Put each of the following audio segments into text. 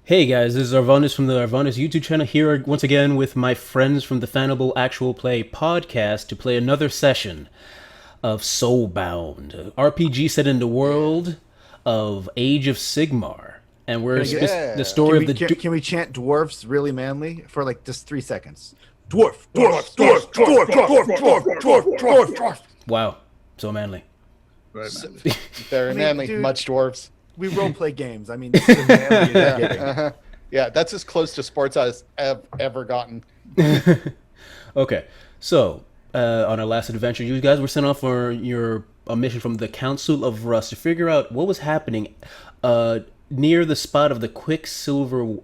Hey guys, this is Arvandus from the Arvandus YouTube channel here once again with my friends from the Fanable Actual Play podcast to play another session of Soulbound, an RPG set in the world of Age of Sigmar. And we're the Yeah. story of the Can we chant dwarfs really manly for like just 3 seconds? Dwarf, dwarf, dwarf, dwarf, dwarf, dwarf, dwarf, dwarf, dwarf. Wow, so manly. Right, So- man. Very manly, dude, much dwarves. We role play games. I mean, this is manly as Yeah, getting. yeah, that's as close to sports as I've ever gotten. Okay, so on our last adventure, you guys were sent off for a mission from the Council of Rust to figure out what was happening near the spot of the Quicksilver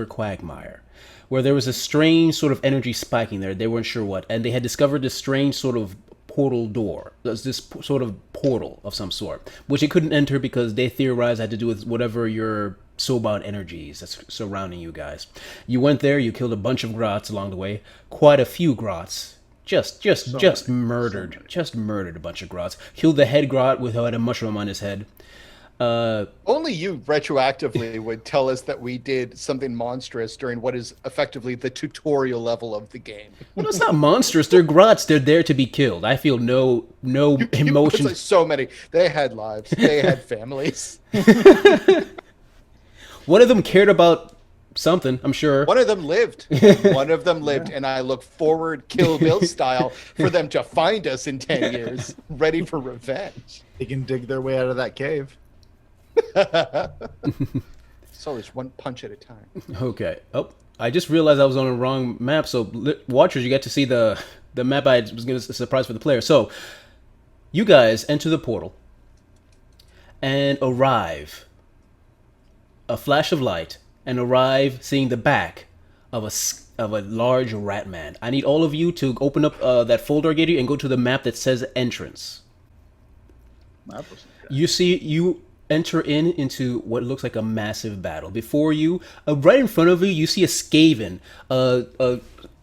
Quagmire, where there was a strange sort of energy spiking there. They weren't sure what, and they had discovered this strange sort of portal door. There's this sort of portal of some sort, which it couldn't enter because they theorized had to do with whatever your soulbound energies that's surrounding you guys. You went there, you killed a bunch of grots along the way, quite a few grots. Just murdered a bunch of grots. Killed the head grot with who had a mushroom on his head. Only you retroactively would tell us that we did something monstrous during what is effectively the tutorial level of the game. Well, it's not monstrous. They're grots. They're there to be killed. I feel no It's emotions. like so many. They had lives. They had families. One of them cared about something, I'm sure. One of them lived. One of them lived, and I look forward, Kill Bill style, for them to find us in 10 years, ready for revenge. They can dig their way out of that cave. So there's one punch at a time. Okay. Oh, I just realized I was on the wrong map. So, watchers, you get to see the map I was going to surprise for the player. So, you guys enter the portal and arrive. A flash of light and arrive seeing the back of a large rat man. I need all of you to open up that folder I gave you and go to the map that says entrance. You enter into what looks like a massive battle. Before you, right in front of you, you see a Skaven.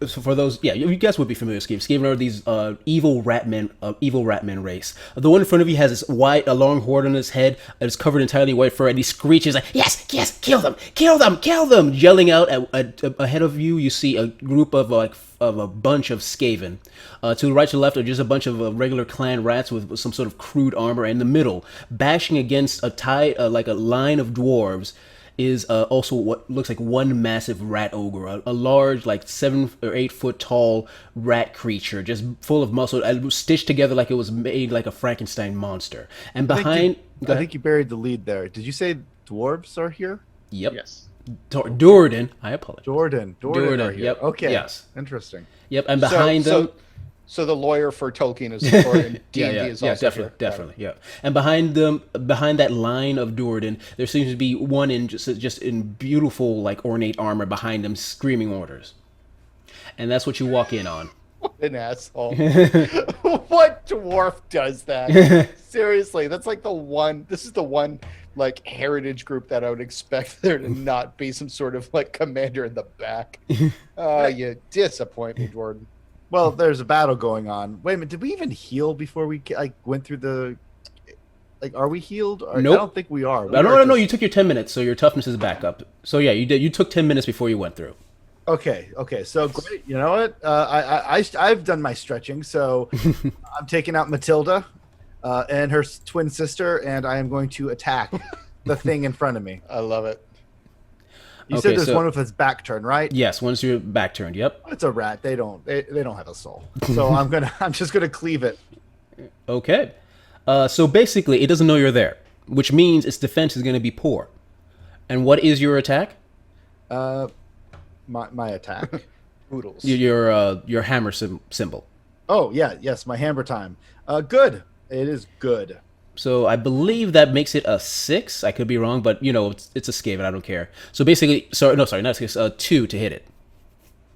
For those, yeah, you guys would be familiar with Skaven. Skaven are these evil rat men race. The one in front of you has this a long horde on his head. It's covered entirely in white fur, and he screeches like, "Yes, yes, kill them, kill them, kill them!" Yelling out ahead of you. You see a group of a bunch of Skaven. To the right, to the left are just a bunch of regular clan rats with some sort of crude armor. And in the middle, bashing against like a line of dwarves, is also what looks like one massive rat ogre, a large, like 7 or 8 foot tall rat creature, just full of muscle, stitched together like it was made like a Frankenstein monster. And behind, I think you buried the lead there. Did you say dwarves are here? yep, Yes. Duardin. I apologize. Duardin are here. Yep. Okay. Yes. Interesting. Yep, and behind them. So the lawyer for Tolkien is, or in D&D is also definitely, yeah. And behind them, behind that line of Duardin, there seems to be one in just in beautiful, like ornate armor behind them, screaming orders. And that's what you walk in on. What an asshole. What dwarf does that? Seriously, that's like this is the one like heritage group that I would expect there to not be some sort of like commander in the back. You disappoint me, Jordan. Well, there's a battle going on. Wait a minute. Did we even heal before we went through the? Like, are we healed? Nope. I don't think we are. No. You took your 10 minutes, so your toughness is back up. So yeah, you did. You took 10 minutes before you went through. Okay. So great. You know what? I've done my stretching. So I'm taking out Matilda, and her twin sister, and I am going to attack the thing in front of me. I love it. You Okay, said there's so- one with its back turned, right? Yes, once you're back turned. Yep. It's a rat. They don't have a soul. So I'm just gonna cleave it. Okay. So basically, it doesn't know you're there, which means its defense is going to be poor. And what is your attack? My attack. Oodles. Your hammer symbol. Oh yeah, yes, my hammer time. Good. It is good. So I believe that makes it a 6. I could be wrong, but it's a Skaven. I don't care. So basically, not 6. 2 to hit it.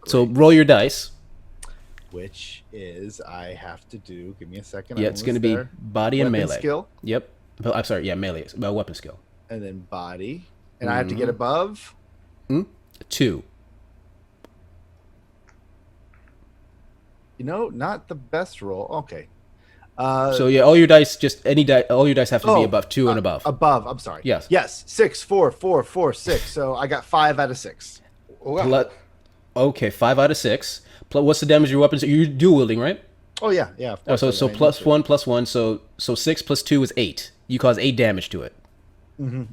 So roll your dice. Which is I have to do. Give me a second. Yeah, it's going to be body and Weapon melee. skill, Yep. Oh, I'm sorry. Yeah, melee. Weapon skill. and then body, and I have to get above. 2. Not the best roll. Okay. So yeah, all your dice, just any die, all your dice have to be above 2 and above. Above. I'm sorry. Yes. Yes. 6, 4, 4, 4, 6. So I got 5 out of 6. Pl- okay, 5 out of 6. What's the damage of your weapons? You're dual wielding, right? Oh yeah, yeah. Of Oh, course so plus 1 plus 1. So 6 plus 2 is 8. You cause 8 damage to it.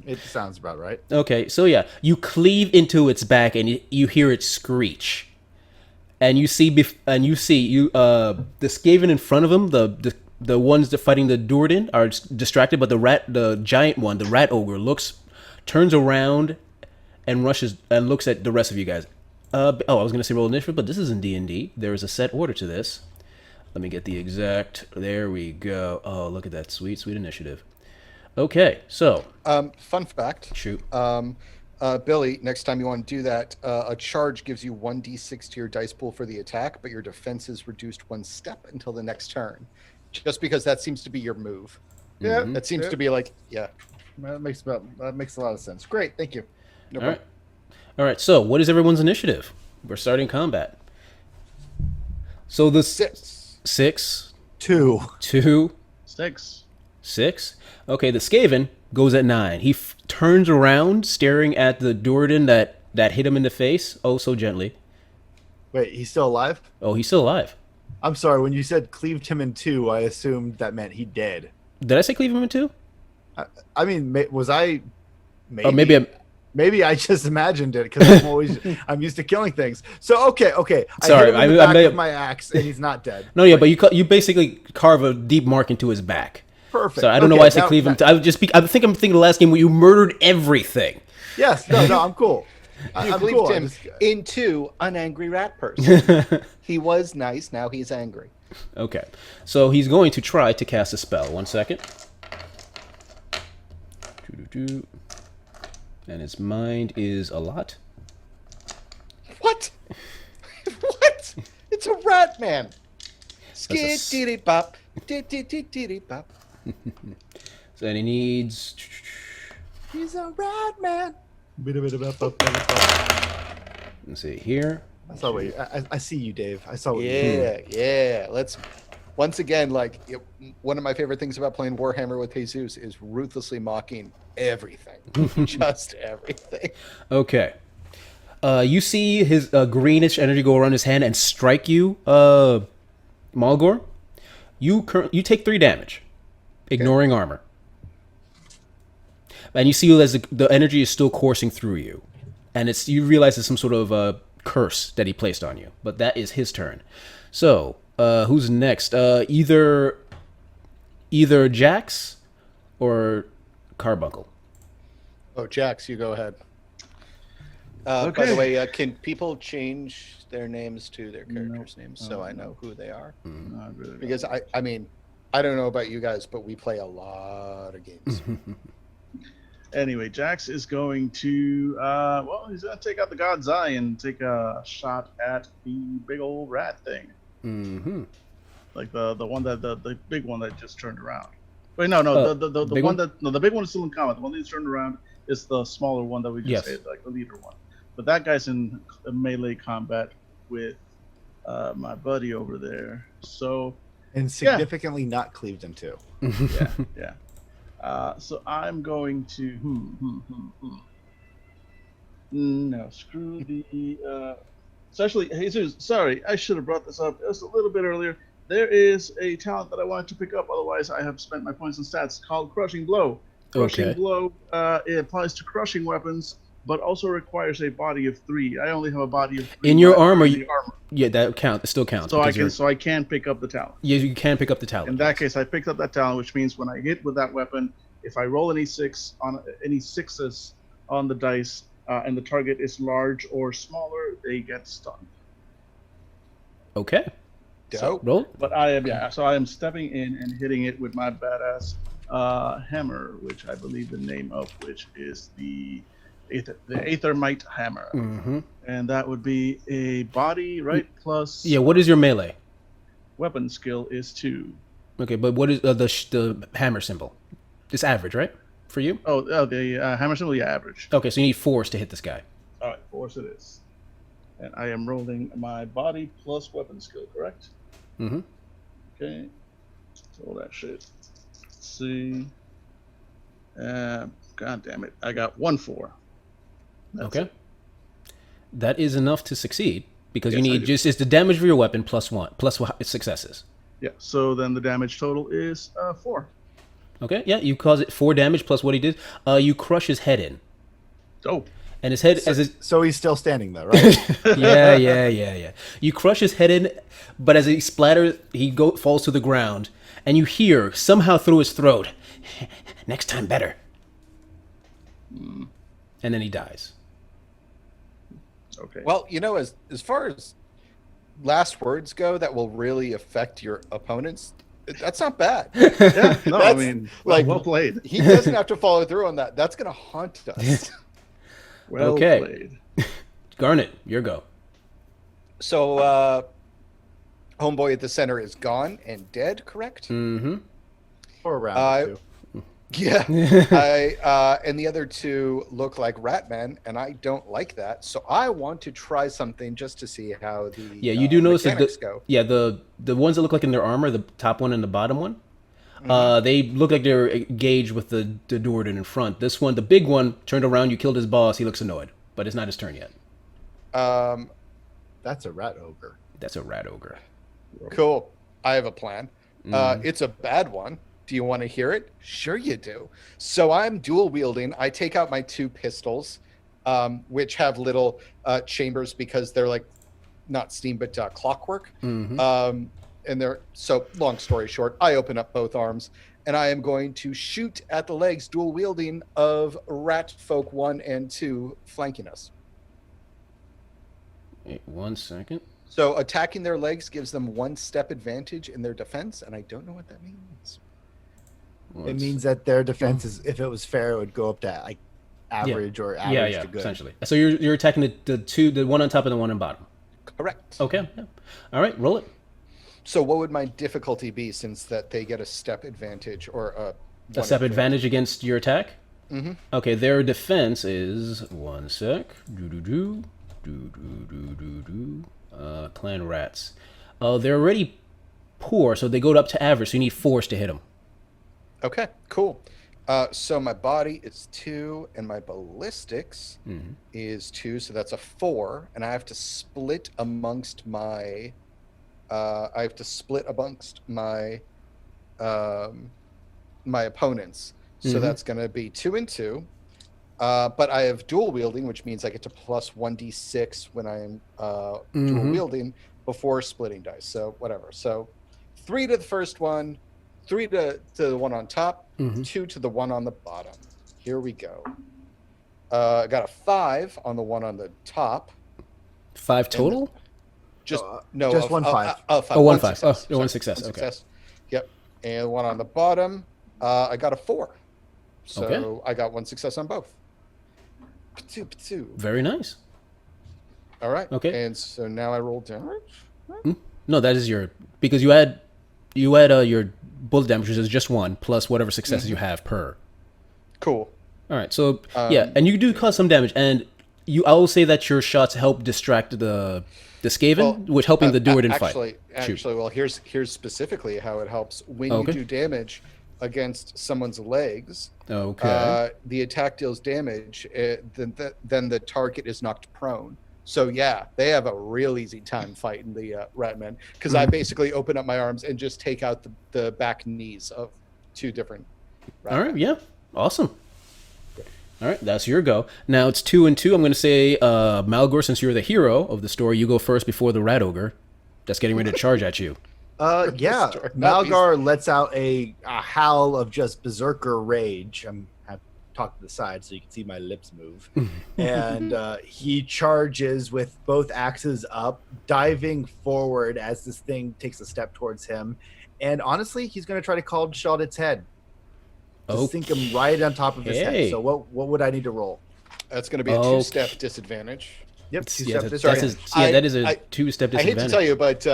It sounds about right. Okay, so yeah, you cleave into its back and you hear it screech, and you see the Skaven in front of him, the ones that fighting the Duardin are distracted, but the giant one, the rat ogre, turns around and rushes and looks at the rest of you guys. I was gonna say roll initiative, but this isn't D&D. There is a set order to this. Let me get the exact. There we go. Oh, look at that sweet initiative. Okay, so fun fact. shoot. Billy, next time you want to do that, a charge gives you 1d6 to your dice pool for the attack, but your defense is reduced 1 step until the next turn. Just because that seems to be your move. Yeah, That seems to be like, yeah. That makes a lot of sense. Great, thank you. No All right. All right. So, what is everyone's initiative? We're starting combat. So the 6. 6, 2. 2, 6. 6. Okay, the Skaven goes at 9. He turns around, staring at the Duardin that hit him in the face, oh so gently. Wait, he's still alive? Oh, he's still alive. I'm sorry. When you said cleaved him in 2, I assumed that meant he dead. Did I say cleave him in 2? I mean, was I? Maybe. Oh, maybe I'm. Maybe I just imagined it because I'm used to killing things. So okay. Sorry, I hit him in the back may with have- my axe, and he's not dead. No, yeah, but you basically carve a deep mark into his back. Perfect. So I don't know why I said cleave him. I think I'm thinking the last game where you murdered everything. Yes. No. I'm cool. You I'm cleaved cool. him into an angry rat person. He was nice, now he's angry. Okay, so he's going to try to cast a spell. 1 second. Doo-doo-doo. And his mind is a lot. What? What? It's a rat man. That's a Skid bop. Diddy bop. So then he needs. He's a rat man. Let's see here. I saw what I see you, Dave. I saw what you Yeah. Let's once again, one of my favorite things about playing Warhammer with Jesus is ruthlessly mocking everything, just everything. Okay. You see his greenish energy go around his hand and strike you, Malgor. You take 3 damage, ignoring armor. And you see as the energy is still coursing through you, and you realize it's some sort of curse that he placed on you. But that is his turn. So who's next? Either Jax or Carbuncle. Oh, Jax, you go ahead. By Okay. the way, can people change their names to their characters' names so I know who they are? Not really. Because I mean, I don't know about you guys, but we play a lot of games. Anyway, Jax is going to, he's going to take out the God's Eye and take a shot at the big old rat thing. Mm-hmm. Like the one the big one that just turned around. Wait, no, the big one that, no, the big one is still in combat. The one that just turned around is the smaller one that we just said, like the leader one. But that guy's in a melee combat with my buddy over there. So, And significantly not cleaved in 2. yeah. So I'm going to no, screw the so actually, Jesus, sorry, I should have brought this up just a little bit earlier. There is a talent that I wanted to pick up, otherwise I have spent my points and stats, called Crushing Blow. Crushing Blow, it applies to crushing weapons, but also requires a body of 3. I only have a body of 3. In your armor, armor. Yeah, that counts. It still counts. So I can pick up the talent. Yeah, you can pick up the talent. In that case, I picked up that talent, which means when I hit with that weapon, if I roll any 6s on the dice, and the target is large or smaller, they get stunned. Okay. Dope. Roll. But I am stepping in and hitting it with my badass hammer, which I believe the name of which is the Aethermite Hammer. Mm-hmm. And that would be a body, right? Plus Yeah. What is your melee? weapon skill is 2. Okay, but what is the hammer symbol? It's average, right? For you? The hammer symbol, yeah, average. Okay, so you need 4s to hit this guy. All right, force it is. And I am rolling my body plus weapon skill, correct? Mm-hmm. Okay. Roll that shit. Let's see. God damn it. I got 1-4. Okay. It. That is enough to succeed because Yes, you I need do. just it's the damage for your weapon plus one plus successes. Yeah, so then the damage total is 4. Okay, yeah, you cause it 4 damage plus what he did. You crush his head in, Oh. and his head as it. So he's still standing though, right? Yeah. You crush his head in, but as he splatters, falls to the ground, and you hear somehow through his throat, "Next time better," and then he dies. Okay. Well, as far as last words go, that will really affect your opponents. That's not bad. Yeah, no, I That's, mean, like, well played. He doesn't have to follow through on that. That's going to haunt us. Well Okay. played. Garnet, your go. So, homeboy at the center is gone and dead, correct? Mm-hmm. Or a round or two. Yeah. And the other two look like Ratman, and I don't like that. So I want to try something just to see how the Yeah, you do notice that mechanics go. the ones that look like in their armor, the top one and the bottom one, they look like they're engaged with the Duardin in front. This one, the big one, turned around. You killed his boss. He looks annoyed, but it's not his turn yet. That's a rat ogre. That's a rat ogre. Cool. I have a plan. It's a bad one. Do you want to hear it? Sure you do. So I'm dual wielding. I take out my 2 pistols, which have little chambers because they're like not steam but clockwork. And they're so long story short, I open up both arms and I am going to shoot at the legs dual wielding of rat folk 1 and 2 flanking us. Wait 1 second. So attacking their legs gives them 1 step advantage in their defense, and I don't know what that means. It means that their defense is, if it was fair, it would go up to like average or average to good. Essentially. So you're attacking the one on top and the one on bottom. Correct. Okay. Yeah. All right. Roll it. So what would my difficulty be since that they get a step advantage or A step advantage against your attack. Mm-hmm. Okay. Their defense is 1 sec. Clan rats. They're already poor, so they go up to average. So you need force to hit them. Okay, cool. So my body is 2 and my ballistics is 2, so that's a 4, and I have to split amongst my my opponents. So that's going to be 2 and 2. But I have dual wielding, which means I get to plus 1d6 when I am dual wielding before splitting dice. So whatever. So 3 to the first one, 3 to the one on top, 2 to the one on the bottom. Here we go. I got a 5 on the one on the top. 5 total? Just 1 5. Oh, 1 5. Success. Oh, 1 success. One Okay. success. Yep. And one on the bottom, I got a 4. So Okay. I got 1 success on both. P'too, p'too. Very nice. All right. Okay. And so now I roll damage. No, that is because you had your bullet damage is just 1 plus whatever successes you have per. Cool. All right. So yeah, and you do cause some damage, and I will say that your shots help distract the Skaven, which helping the Duardin fight. Actually, well, here's specifically how it helps. When Okay. you do damage against someone's legs, Okay. the attack deals damage, then the target is knocked prone. So yeah, they have a real easy time fighting the Ratmen because I basically open up my arms and just take out the back knees of 2 different Ratmen. All right. Yeah. Awesome. All right, that's your go. Now it's 2 and 2. I'm going to say, Malgor, since you're the hero of the story, you go first before the rat ogre that's getting ready to charge at you. Yeah, Malgar lets out a howl of just berserker rage. I've talked to the side so you can see my lips move. And he charges with both axes up, diving forward as this thing takes a step towards him. And honestly, he's going to try to call shot its head. Just sink him right on top of his head. So what would I need to roll? That's going to be a 2-step disadvantage. Yep, Yeah, 2-step that disadvantage. is a 2-step disadvantage. I hate to tell you, but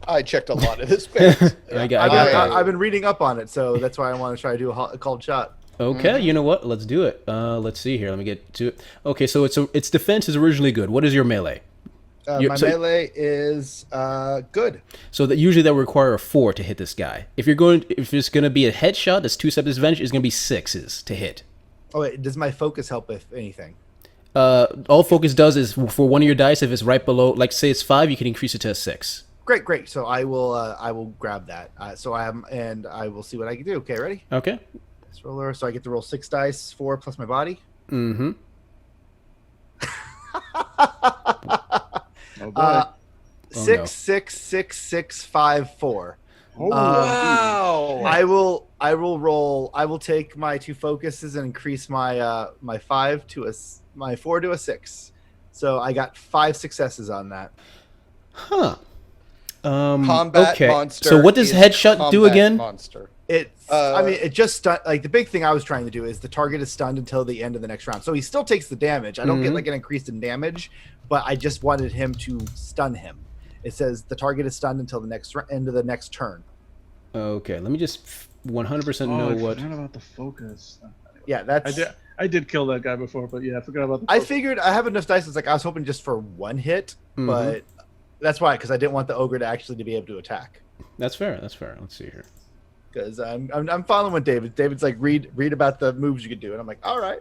I checked a lot of this space. I got that. I've been reading up on it, so that's why I want to try to do a called shot. Okay, you know what? Let's do it. Let's see here. Let me get to it. Okay, so its defense is originally good. What is your melee? My melee is good. So that usually that would require a 4 to hit this guy. If it's going to be a headshot, that's 2 step disadvantage. It's going to be 6s to hit. Oh wait, does my focus help if anything? All focus does is for one of your dice, if it's right below, like say it's 5, you can increase it to a 6. Great. So I will grab that. And I will see what I can do. Okay, ready? Okay. This roller. So I get to roll 6 dice, 4 plus my body. Mm-hmm. Oh boy. 6, 6, 6, 6, 5, 4. Wow. I will roll. I will take my 2 focuses and increase my my 4 to a 6. So I got 5 successes on that. Huh. Combat okay. monster. So what does is headshot do combat again? Monster. It's. I mean, it just like the big thing I was trying to do is the target is stunned until the end of the next round. So he still takes the damage. I don't get like an increase in damage, but I just wanted him to stun him. It says the target is stunned until the end of the next turn. Okay, let me just 100% know I what. forgot about the focus. Yeah, that's. I did kill that guy before, but yeah, I forgot about the I focus. figured I have enough dice. It's like I was hoping just for 1 hit, but that's why, because I didn't want the ogre to actually be able to attack. That's fair. That's fair. Let's see here. Because I'm following with David. David's like read about the moves you could do, and I'm like, all right.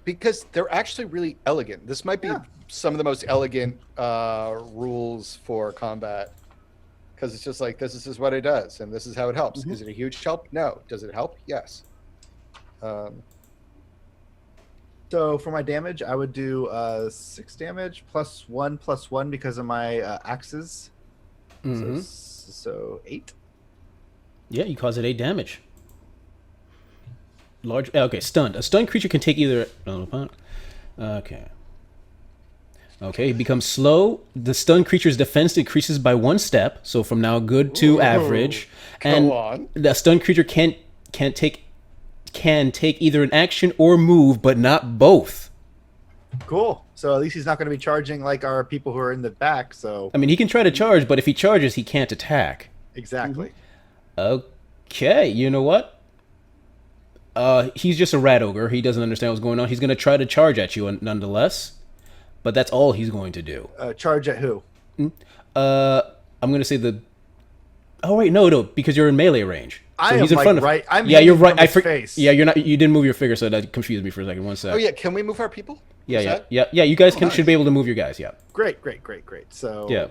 Because they're actually really elegant. This might be some of the most elegant rules for combat. Because it's just like, this is what it does, and this is how it helps. Is it a huge help? No. Does it help? Yes. So for my damage, I would do 6 damage +1 because of my axes. So 8. Yeah, you cause it 8 damage. Large. Okay, stunned. A stunned creature can take either. Okay. Okay, he becomes slow. The stunned creature's defense decreases by 1 step, so from now good to average. And on. the stunned creature can take either an action or move, but not both. Cool. So at least he's not going to be charging like our people who are in the back. So I mean, he can try to charge, but if he charges, he can't attack. exactly. Okay, you know what? He's just a rat ogre. He doesn't understand what's going on. He's going to try to charge at you nonetheless, but that's all he's going to do. Charge at who? I'm going to say the... Oh, wait, no, because you're in melee range. So I he's am in front like of... right. I'm yeah, you're hanging right. from his face. Yeah, you're not. You didn't move your figure, so that confused me for a second. 1 sec. Oh, yeah. Can we move our people? Yeah. You guys should be able to move your guys. Yeah. Great. So Yeah.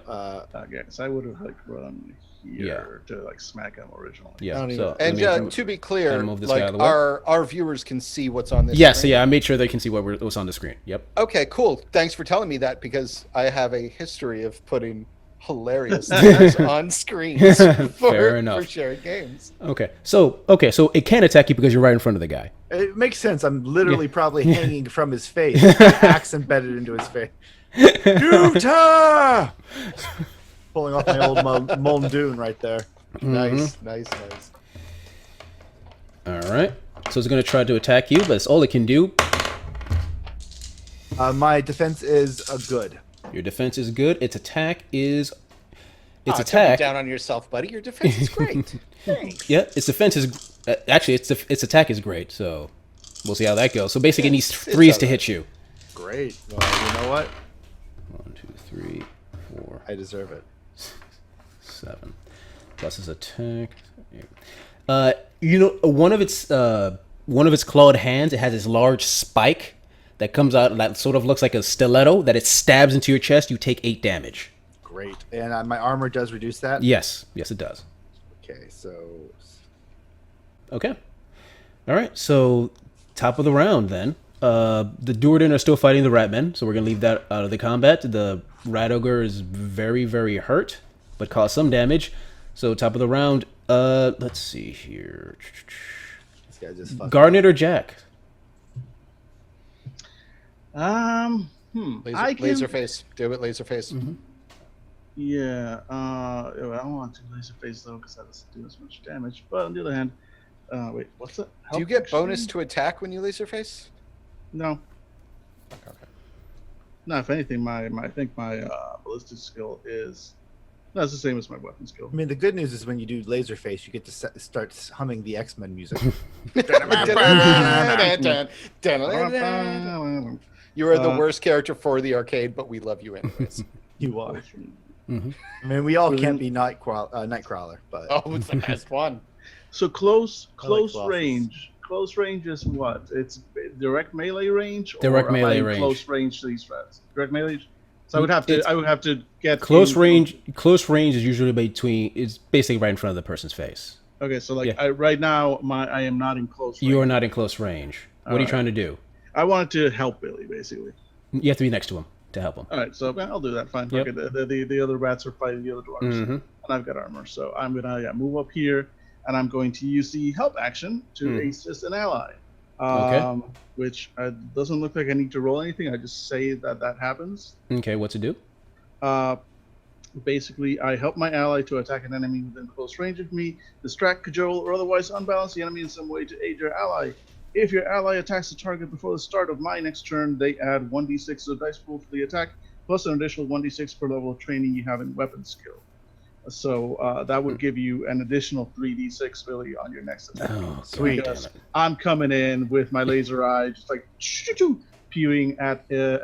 Guess I would have like run here to like smack him originally. Yeah. So And let me- to be clear, move this guy out like of the way. our viewers can see what's on this Yes, screen. yeah. I made sure they can see what's on the screen. Yep. Okay, cool. Thanks for telling me that, because I have a history of putting hilarious things on screens Fair enough. for sharing games. Okay. So it can't attack you because you're right in front of the guy. it makes sense. I'm literally probably hanging from his face. With my axe embedded into his face. Utah! Pulling off my old Muldoon right there. Nice. All right. So it's going to try to attack you, but that's all it can do. My defense is good. Your defense is good. Its attack is. Don't be down on yourself, buddy. Your defense is great. Thanks. Yeah, its defense is actually its attack is great. So we'll see how that goes. So basically, it needs 3s to hit you. Great. Well, you know what? 1, 2, 3, 4, I deserve it. 7. Plus his attack. One of its clawed hands. It has this large spike that comes out that sort of looks like a stiletto that it stabs into your chest. You take 8 damage. Great. And my armor does reduce that? Yes, it does. Okay, so... Okay. All right, so top of the round then. The Duardin are still fighting the Ratmen, so we're going to leave that out of the combat. The Rat Ogre is very, very hurt, but caused some damage. So top of the round, let's see here. This guy just fucking... Garnet or Jack? Laserface. Do it, Laserface. Mm-hmm. Yeah. I don't want to laser face though because that doesn't do as much damage. But on the other hand, wait, what's that? Do you get bonus to attack when you Laserface? No. Okay. No, if anything, I think my ballistic skill is. No, it's the same as my weapon skill. I mean, the good news is when you do Laserface, you get to start humming the X-Men music. You are the worst character for the arcade, but we love you anyways. You are. Close range. Mhm. I mean, we all can't be Nightcrawler, but Oh, it's the best one. So close Colossus. range. Close range is what? It's direct melee range, Direct or am I melee in range. close range to these threats? Direct melee. So I would have to get Close in- range. Close range is usually between. It's basically right in front of the person's face. Okay, so like Yeah. right now, I am not in close range. You are not in close range. What are you Alright. trying to do? I wanted to help Billy, basically. You have to be next to him to help him. All right, so I'll do that. Fine. Yep. Okay, the other rats are fighting the other dwarves, Mhm. and I've got armor, so I'm gonna move up here, and I'm going to use the help action to assist an ally. Okay. Which doesn't look like I need to roll anything. I just say that happens. Okay, what to do? Basically, I help my ally to attack an enemy within close range of me, distract, cajole, or otherwise unbalance the enemy in some way to aid your ally. If your ally attacks the target before the start of my next turn, they add 1d6 to the dice pool for the attack, plus an additional 1d6 per level of training you have in weapon skill. So that would give you an additional 3d6, Billy, on your next attack. Oh, Sweet. God damn Because it. I'm coming in with my laser eye, just like pewing at the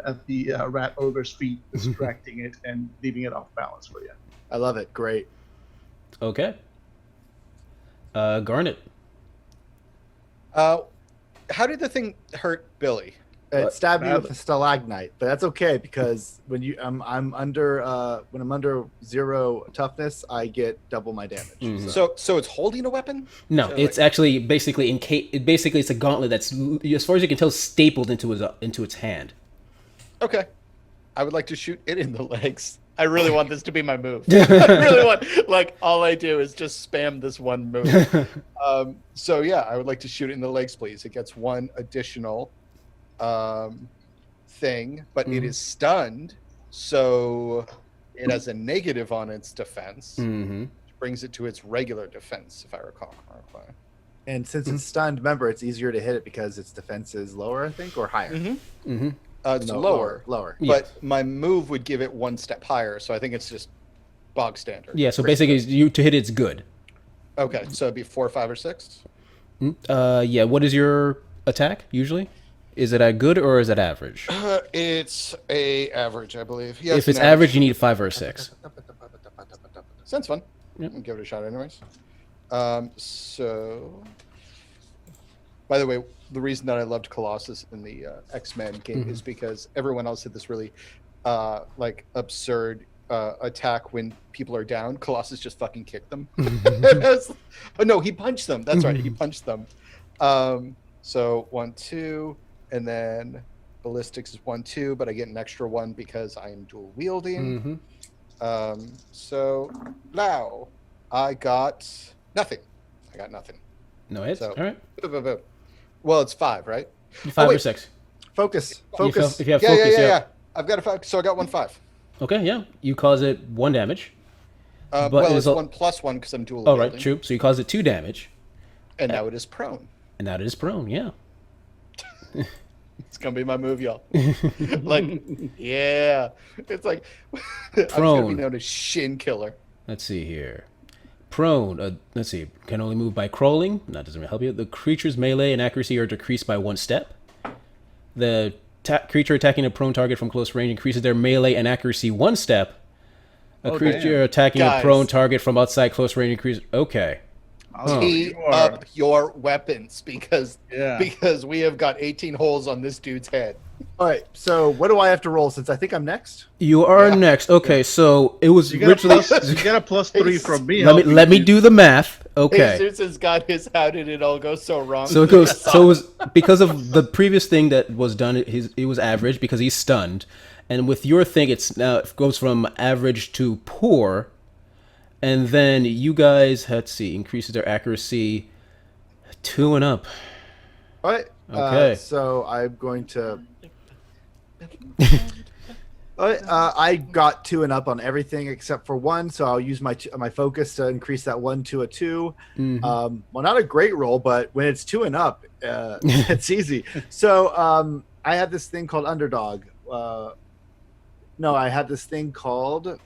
rat ogre's feet, distracting it and leaving it off balance for you. I love it. Great. Okay. Garnet. How did the thing hurt Billy? It stabbed me with Badly. a stalagmite, but that's okay because when I'm under 0 toughness, I get double my damage. Mhm. So it's holding a weapon? No, So, it's like- actually basically it's a gauntlet that's, as far as you can tell, stapled into its hand. Okay. I would like to shoot it in the legs. I really want this to be my move. I really want, like, all I do is just spam this one move. So yeah, I would like to shoot it in the legs, please. It gets one additional thing, but it is stunned, so it has a negative on its defense, Mm-hmm. which brings it to its regular defense, if I recall correctly. And since it's stunned, remember it's easier to hit it because its defense is lower, I think, or higher. Mm-hmm. It's No, lower, lower. but my move would give it one step higher, so I think it's just bog standard. Yeah. So basically, to hit it's good. Okay, so it'd be 4, 5, or 6. Yeah. What is your attack usually? Is it a good or is it average? It's a average, I believe. Yes, If it's an average, you need a 5 or a 6. Sounds fun. Yep. I'll give it a shot anyways. So, by the way, the reason that I loved Colossus in the X-Men game is because everyone else had this really like absurd attack when people are down. Colossus just fucking kicked them. Oh no, he punched them. That's right, he punched them. So 1, 2, and then ballistics is 1, 2, but I get an extra 1 because I am dual wielding. Mm-hmm. So now I got nothing. I got nothing. No hits. So- All right. Well, it's 5, right? 5 or wait. 6. Focus. If you have Yeah, focus, yeah. I've got a 5, so I got 1 5. Okay. Yeah. You cause it 1 damage. But Well, it's it's al- 1 plus 1 because I'm dual Oh, wielding. right. True. So you cause it 2 damage, And now it is prone. and now it is prone. Yeah. It's gonna be my move, y'all. Like, yeah, it's like I'm gonna Prone. be known as Shin Killer. Let's see here. Prone. Let's see. Can only move by crawling. That doesn't really help you. The creature's melee and accuracy are decreased by 1 step. The creature attacking a prone target from close range increases their melee and accuracy 1 step. A Oh, creature damn. attacking a Guys. prone target from outside close range increases. Okay. Oh, Tee you are- up your weapons because Yeah. we have got 18 holes on this dude's head. All right. So what do I have to roll since I think I'm next? You are next. Okay, so it was You get, a originally. plus, you get a +3 from me. Let me do the math. Okay. Jesus has got his "How did it all go so wrong?" So it goes. So it was because of the previous thing that was done. It was average because he's stunned, and with your thing, it goes from average to poor, and then you guys let's see increases their accuracy 2 and up. All right. Okay. So I'm going to. All right, I got 2 and up on everything except for 1, so I'll use my focus to increase that 1 to a 2. Well, not a great roll, but when it's 2 and up, it's easy. So I had this thing called Underdog. No, I had this thing called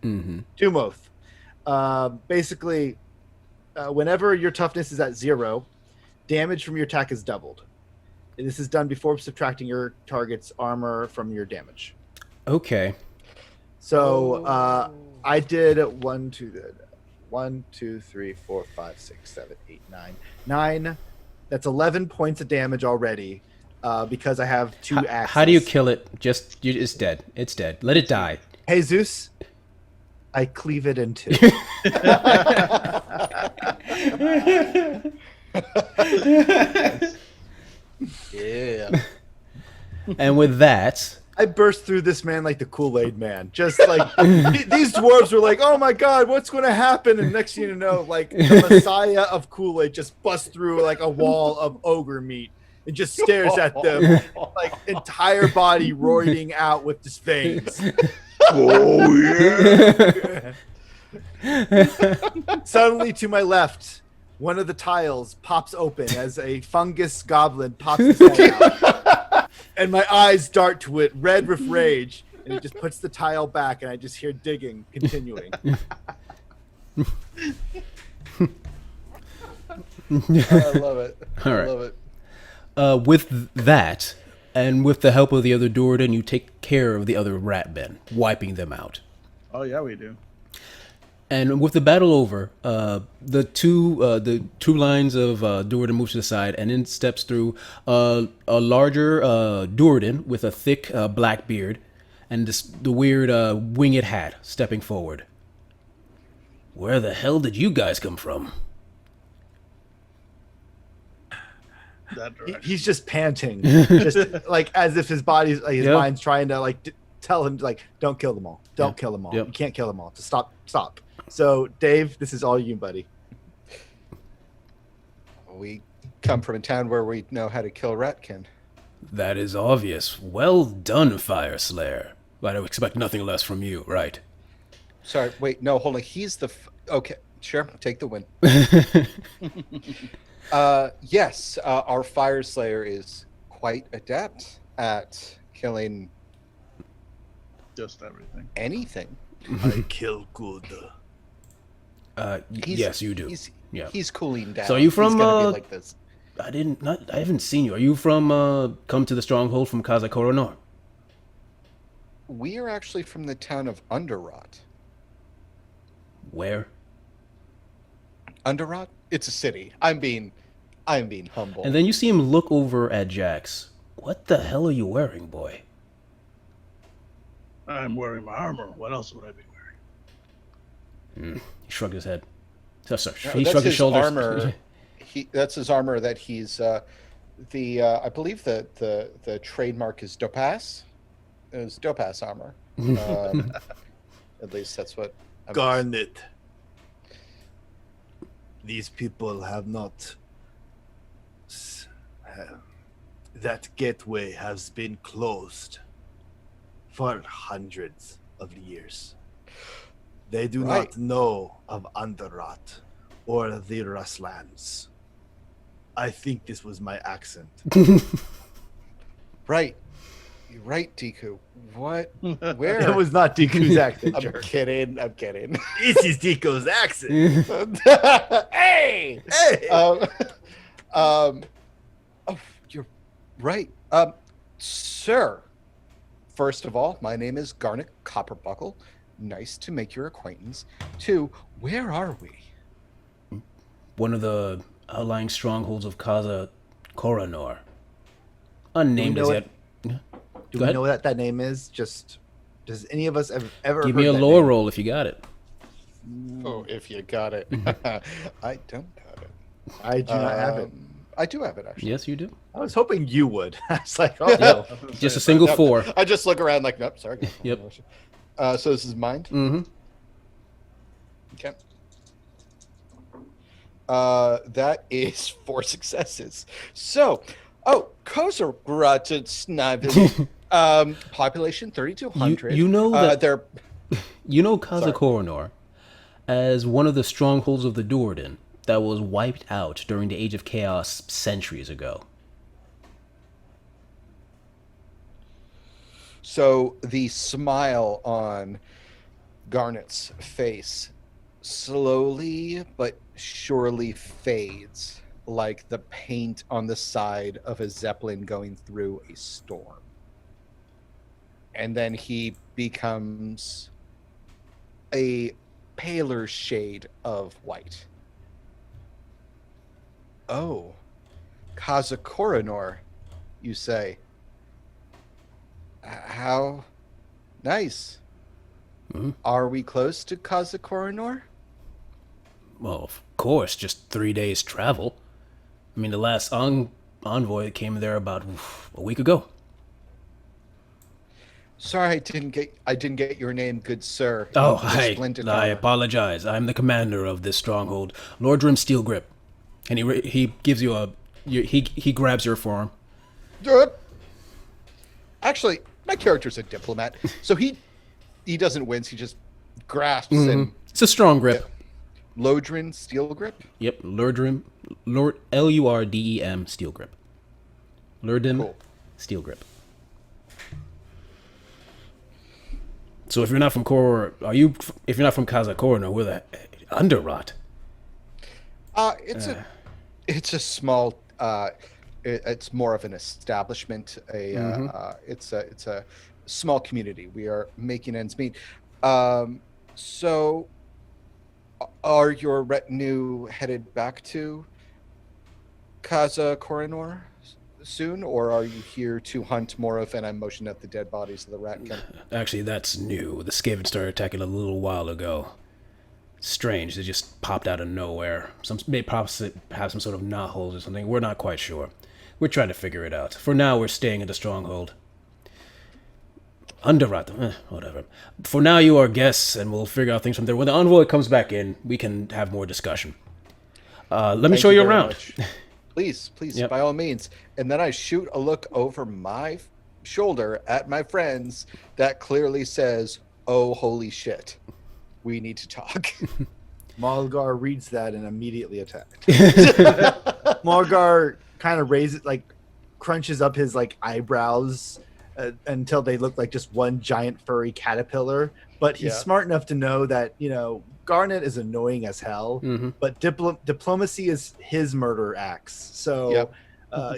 Dumoth. Basically, whenever your toughness is at 0, damage from your attack is doubled. This is done before subtracting your target's armor from your damage. Okay. So I did 1, 2, 3, 4, 5, 6, 7, 8, 9. That's 11 points of damage already because I have 2 axes. How do you kill it? It's dead. It's dead. Let it die. Jesus, I cleave it in 2. Yeah. And with that, I burst through this man like the Kool-Aid man. Just like these dwarves were like, "Oh my god, what's going to happen?" And next thing you know, like the Messiah of Kool-Aid just busts through like a wall of ogre meat and just stares at them, like entire body roiding out with his veins. Oh yeah! Suddenly, to my left, one of the tiles pops open as a fungus goblin pops his head out. And my eyes dart to it, red with rage, and it just puts the tile back, and I just hear digging continuing. I love it. All I right. love it. with that, and with the help of the other Duardin, you take care of the other rat men, wiping them out. Oh yeah, we do. And with the battle over, the two lines of Duardin moves to the side, and in steps through a larger Duardin with a thick black beard, and the weird winged hat stepping forward. Where the hell did you guys come from? That direction. He's just panting, just like as if his body's, like his Yep. mind's trying to like tell him like, "Don't kill them all. Don't kill them all. Yep. You can't kill them all. Just stop." So, Dave, this is all you, buddy. We come from a town where we know how to kill ratkin. That is obvious. Well done, Fire Slayer. I don't expect nothing less from you, right? Sorry, wait, no, hold on. He's the... Okay, sure, take the win. Yes, our Fire Slayer is quite adept at killing Just everything. anything. I kill good. Yes, you do. Yeah. He's cooling down. So are you from, He's gonna be like this. I haven't seen you. Are you from, come to the stronghold from Kazakoronor? We are actually from the town of Underrot. Where? Underrot? It's a city. I'm being humble. And then you see him look over at Jax. What the hell are you wearing, boy? I'm wearing my armor. What else would I be wearing? He shrugged his head. So, sorry, No, he that's shrugged his his shoulders. armor. That's his armor that he's I believe the trademark is Dopas. It was Dopas armor. At least that's what Garnet. These people have not. That gateway has been closed for hundreds of years. They do Right. not know of Underrot or the Rustlands. I think this was my accent. Right. You're right, Deku. What? Where? It was not Deku's accent, I'm jerk. kidding. I'm kidding. This is Deku's accent. Hey! Hey! Oh, you're right. Sir, first of all, my name is Garnet Copperbuckle. Nice to make your acquaintance. 2, where are we? One of the outlying strongholds of Kaza Koranor. Unnamed as know yet. Do Go we ahead. know what that name is? Just does any of us ever Give heard me a that lore name? roll if you got it. Oh, if you got it. I don't have it. I do not have it. I do have it, actually. Yes, you do. I was hoping you would. I was like, oh no. Just a single 4. I just look around like, nope, sorry. Yep. So this is mind? Mm-hmm. Okay. That is 4 successes. So, Kozaratsnavin, population 3,200. You know that they're you know Kaza Koranor as one of the strongholds of the Duardin that was wiped out during the Age of Chaos centuries ago. So the smile on Garnet's face slowly but surely fades like the paint on the side of a zeppelin going through a storm. and then he becomes a paler shade of white. Oh, Kazakoranor, you say? How nice. Mhm. Are we close to Kazakoranor? Well, of course, just 3 days travel. I mean, the last envoy came there about a week ago. Sorry, I didn't get your name, good sir. Oh, Your splendid I armor. apologize. I'm the commander of this stronghold, Lordrim Steelgrip, and he gives you he grabs your forearm. Actually, my character's a diplomat, so he doesn't wince. He just grasps and It's a strong grip. Lodrin steel grip. Yep, Lordrim, Lurdem Steelgrip. Lurdem Cool. Steelgrip. So if you're not from if you're not from Kazakoranor, we're the Underrot. It's a small. It's more of an establishment. It's a small community. We are making ends meet. So, are your retinue headed back to Kazakoranor soon, or are you here to hunt more of? And I motioned at the dead bodies of the rat king. Actually, that's new. The Skaven started attacking a little while ago. Strange, they just popped out of nowhere. They probably have some sort of knotholes or something. We're not quite sure. We're trying to figure it out. For now, we're staying at the stronghold. Underrot, whatever. For now, you are guests, and we'll figure out things from there. When the envoy comes back in, we can have more discussion. Let me Thank show you very around. much. Please, Yep. by all means. And then I shoot a look over my shoulder at my friends that clearly says, "Oh, holy shit. We need to talk." Malgar reads that and immediately attacks. Malgar kind of raises, crunches up his eyebrows until they look like just one giant furry caterpillar. But he's Yeah. smart enough to know that Garnet is annoying as hell, but diplomacy is his murder axe. So Yep.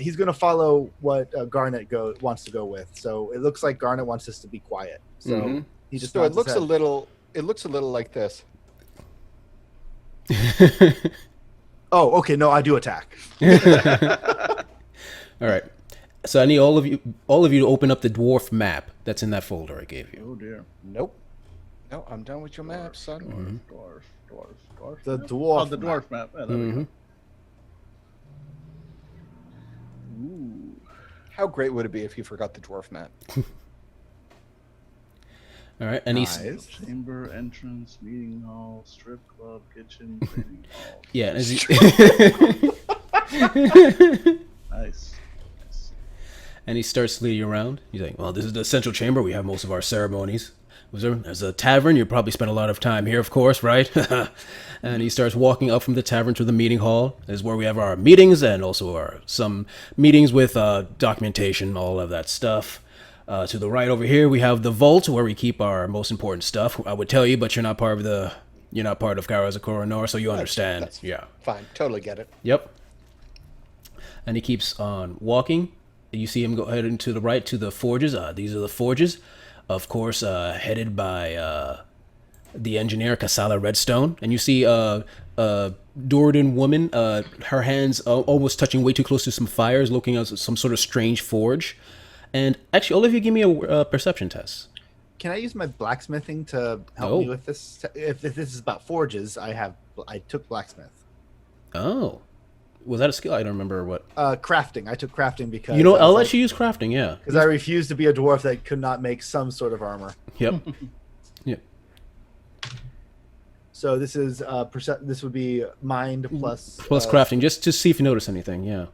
he's going to follow what Garnet wants to go with. So it looks like Garnet wants us to be quiet. So he just So it nods his looks a head. little like this. Oh, okay. No, I do attack. All right. So I need all of you to open up the dwarf map that's in that folder I gave you. Oh dear. Nope. No, I'm done with your map, son. Dwarf. The map? dwarf Oh, the dwarf map. Yeah, there we go. Ooh. How great would it be if you forgot the dwarf map? All right, and Nice. Chamber, entrance, meeting hall, strip club, kitchen, training hall. yeah, as Nice. and he starts leading you around. He's like, "Well, this is the central chamber. We have most of our ceremonies. There's a tavern. You probably spent a lot of time here, of course, right?" And he starts walking up from the tavern to the meeting hall. This is where we have our meetings and also some meetings with documentation, all of that stuff. To the right over here, we have the vault where we keep our most important stuff. I would tell you, but you're not part of Kazakoranor, so you understand. That's Yeah. fine. Totally get it. Yep. And he keeps on walking. You see him go heading to the right to the forges. These are the forges, of course, headed by the engineer Kasala Redstone. And you see a Duardin woman, her hands almost touching way too close to some fires, looking at some sort of strange forge. And actually, all of you give me a perception test. Can I use my blacksmithing to help me with this? If this is about forges, I took blacksmith. Oh. Was that a skill? I don't remember what. Crafting. I took crafting because I'll let you use crafting, yeah. because I refused to be a dwarf that could not make some sort of armor. Yep. Yep. So this is this would be mind plus Crafting, just to see if you notice anything, yeah.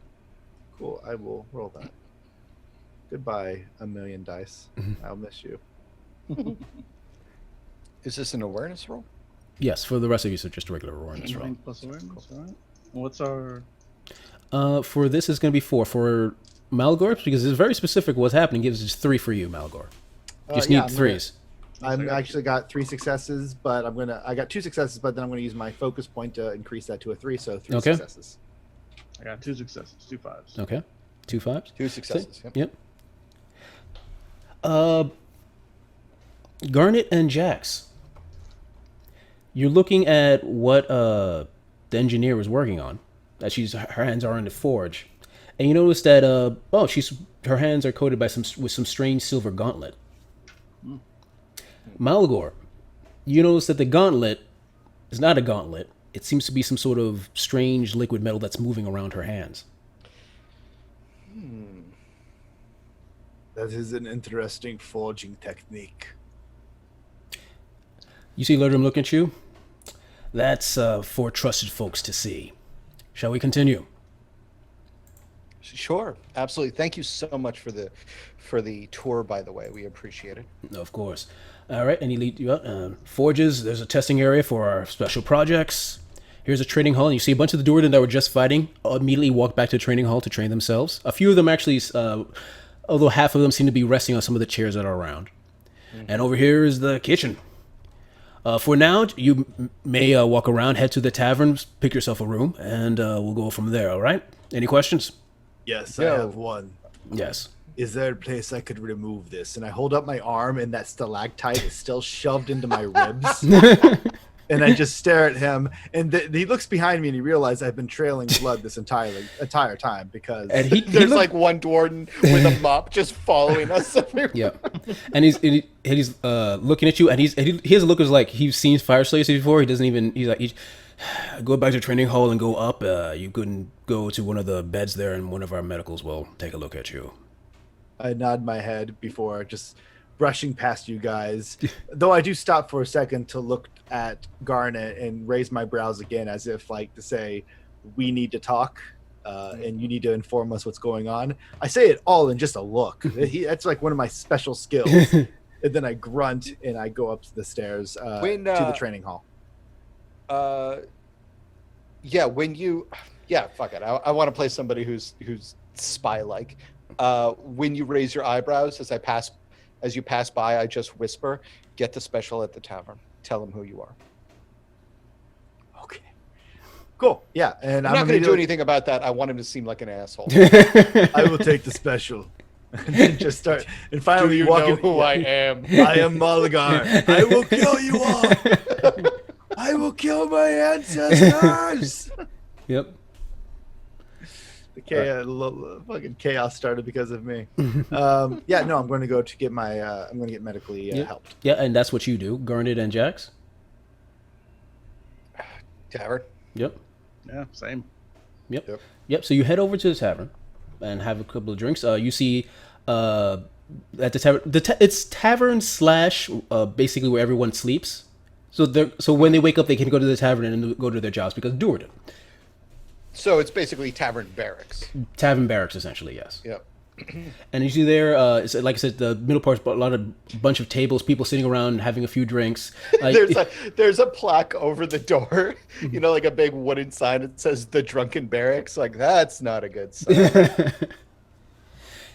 Cool. I will roll that. Goodbye, a million dice. I'll miss you. Is this an awareness roll? Yes, for the rest of you, so just a regular awareness roll. 9 plus awareness, all right. What's our... For this, it's going to be 4. For Malgor, because it's very specific what's happening, gives us 3 for you, Malgor. You just need I'm 3s. I'm actually got 3 successes, but I got 2 successes, but then I'm gonna use my focus point to increase that to a 3, so 3 Okay. successes. I got 2 successes, 2 5s. Okay. 2 5s? 2 successes. Yep. Yep. Garnet and Jax, you're looking at what the engineer was working on. That her hands are in the forge, and you notice that her hands are coated by some strange silver gauntlet. Malagor, you notice that the gauntlet is not a gauntlet. It seems to be some sort of strange liquid metal that's moving around her hands. That is an interesting forging technique. You see Lurdrum look at you? That's for trusted folks to see. Shall we continue? Sure, absolutely. Thank you so much for the tour, by the way. We appreciate it. Of course. All right, and he leads you out. Forges, there's a testing area for our special projects. Here's a training hall, and you see a bunch of the Duardin that were just fighting immediately walk back to the training hall to train themselves. A few of them actually, although half of them seem to be resting on some of the chairs that are around. Mm-hmm. And over here is the kitchen. For now, you may walk around, head to the tavern, pick yourself a room, and we'll go from there, all right? Any questions? Yes, I have one. Yes. Is there a place I could remove this? And I hold up my arm, and that stalactite is still shoved into my ribs. And I just stare at him, and he looks behind me, and he realizes I've been trailing blood this entire time because and there's like one Duardin with a mop just following us everywhere. Yeah, and he's looking at you, and he has a look as like he's seen fire slayers before. He doesn't even. He's like, go back to the training hall and go up. You can go to one of the beds there, and one of our medicals will take a look at you. I nod my head before just brushing past you guys, though I do stop for a second to look at Garnet and raise my brows again as if like to say, we need to talk and you need to inform us what's going on. I say it all in just a look. That's like one of my special skills. And then I grunt and I go up the stairs to the training hall. Fuck it. I want to play somebody who's spy-like. When you raise your eyebrows as you pass by, I just whisper, get the special at the tavern. Tell him who you are. Okay. Cool. Yeah. And I'm not going to do anything about that. I want him to seem like an asshole. I will take the special. And then just start. And finally, do you know who I am? I am Mulligar. I will kill you all. I will kill my ancestors. Yep. The fucking chaos started because of me. I'm going to go to get my. I'm going to get medically helped. Yeah, and that's what you do, Garnet and Jax. Tavern. Yep. Yeah, same. Yep. So you head over to the tavern and have a couple of drinks. You see at the tavern. It's tavern slash basically where everyone sleeps. So when they wake up, they can go to the tavern and go to their jobs because Duardin. So it's basically tavern barracks. Tavern barracks, essentially, yes. Yep. And you see there, it's, like I said, the middle part's a bunch of tables, people sitting around having a few drinks. There's a plaque over the door, like a big wooden sign that says "The Drunken Barracks." Like that's not a good sign.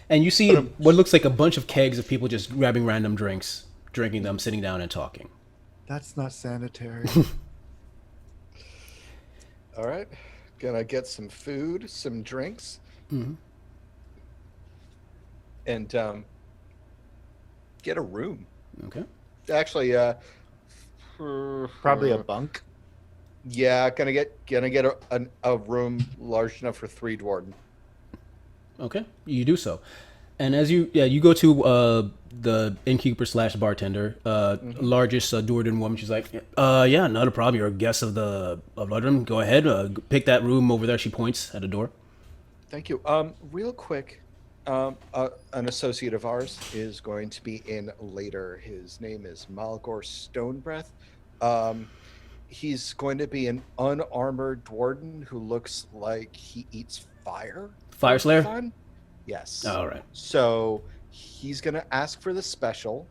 And you see what looks like a bunch of kegs of people just grabbing random drinks, drinking them, sitting down and talking. That's not sanitary. All right. Gonna get some food, some drinks, and get a room. Okay. Actually, probably a bunk. Yeah, gonna get a room large enough for 3 Duardin. Okay, you do so, and as you go to the innkeeper slash bartender, largest Duardin woman. She's like, not a problem. You're a guest of Ludrum. Go ahead, pick that room over there. She points at a door. Thank you. Real quick, an associate of ours is going to be in later. His name is Malagor Stonebreath. He's going to be an unarmored Duardin who looks like he eats fire. Fire Slayer? Yes. All right. So he's going to ask for the special,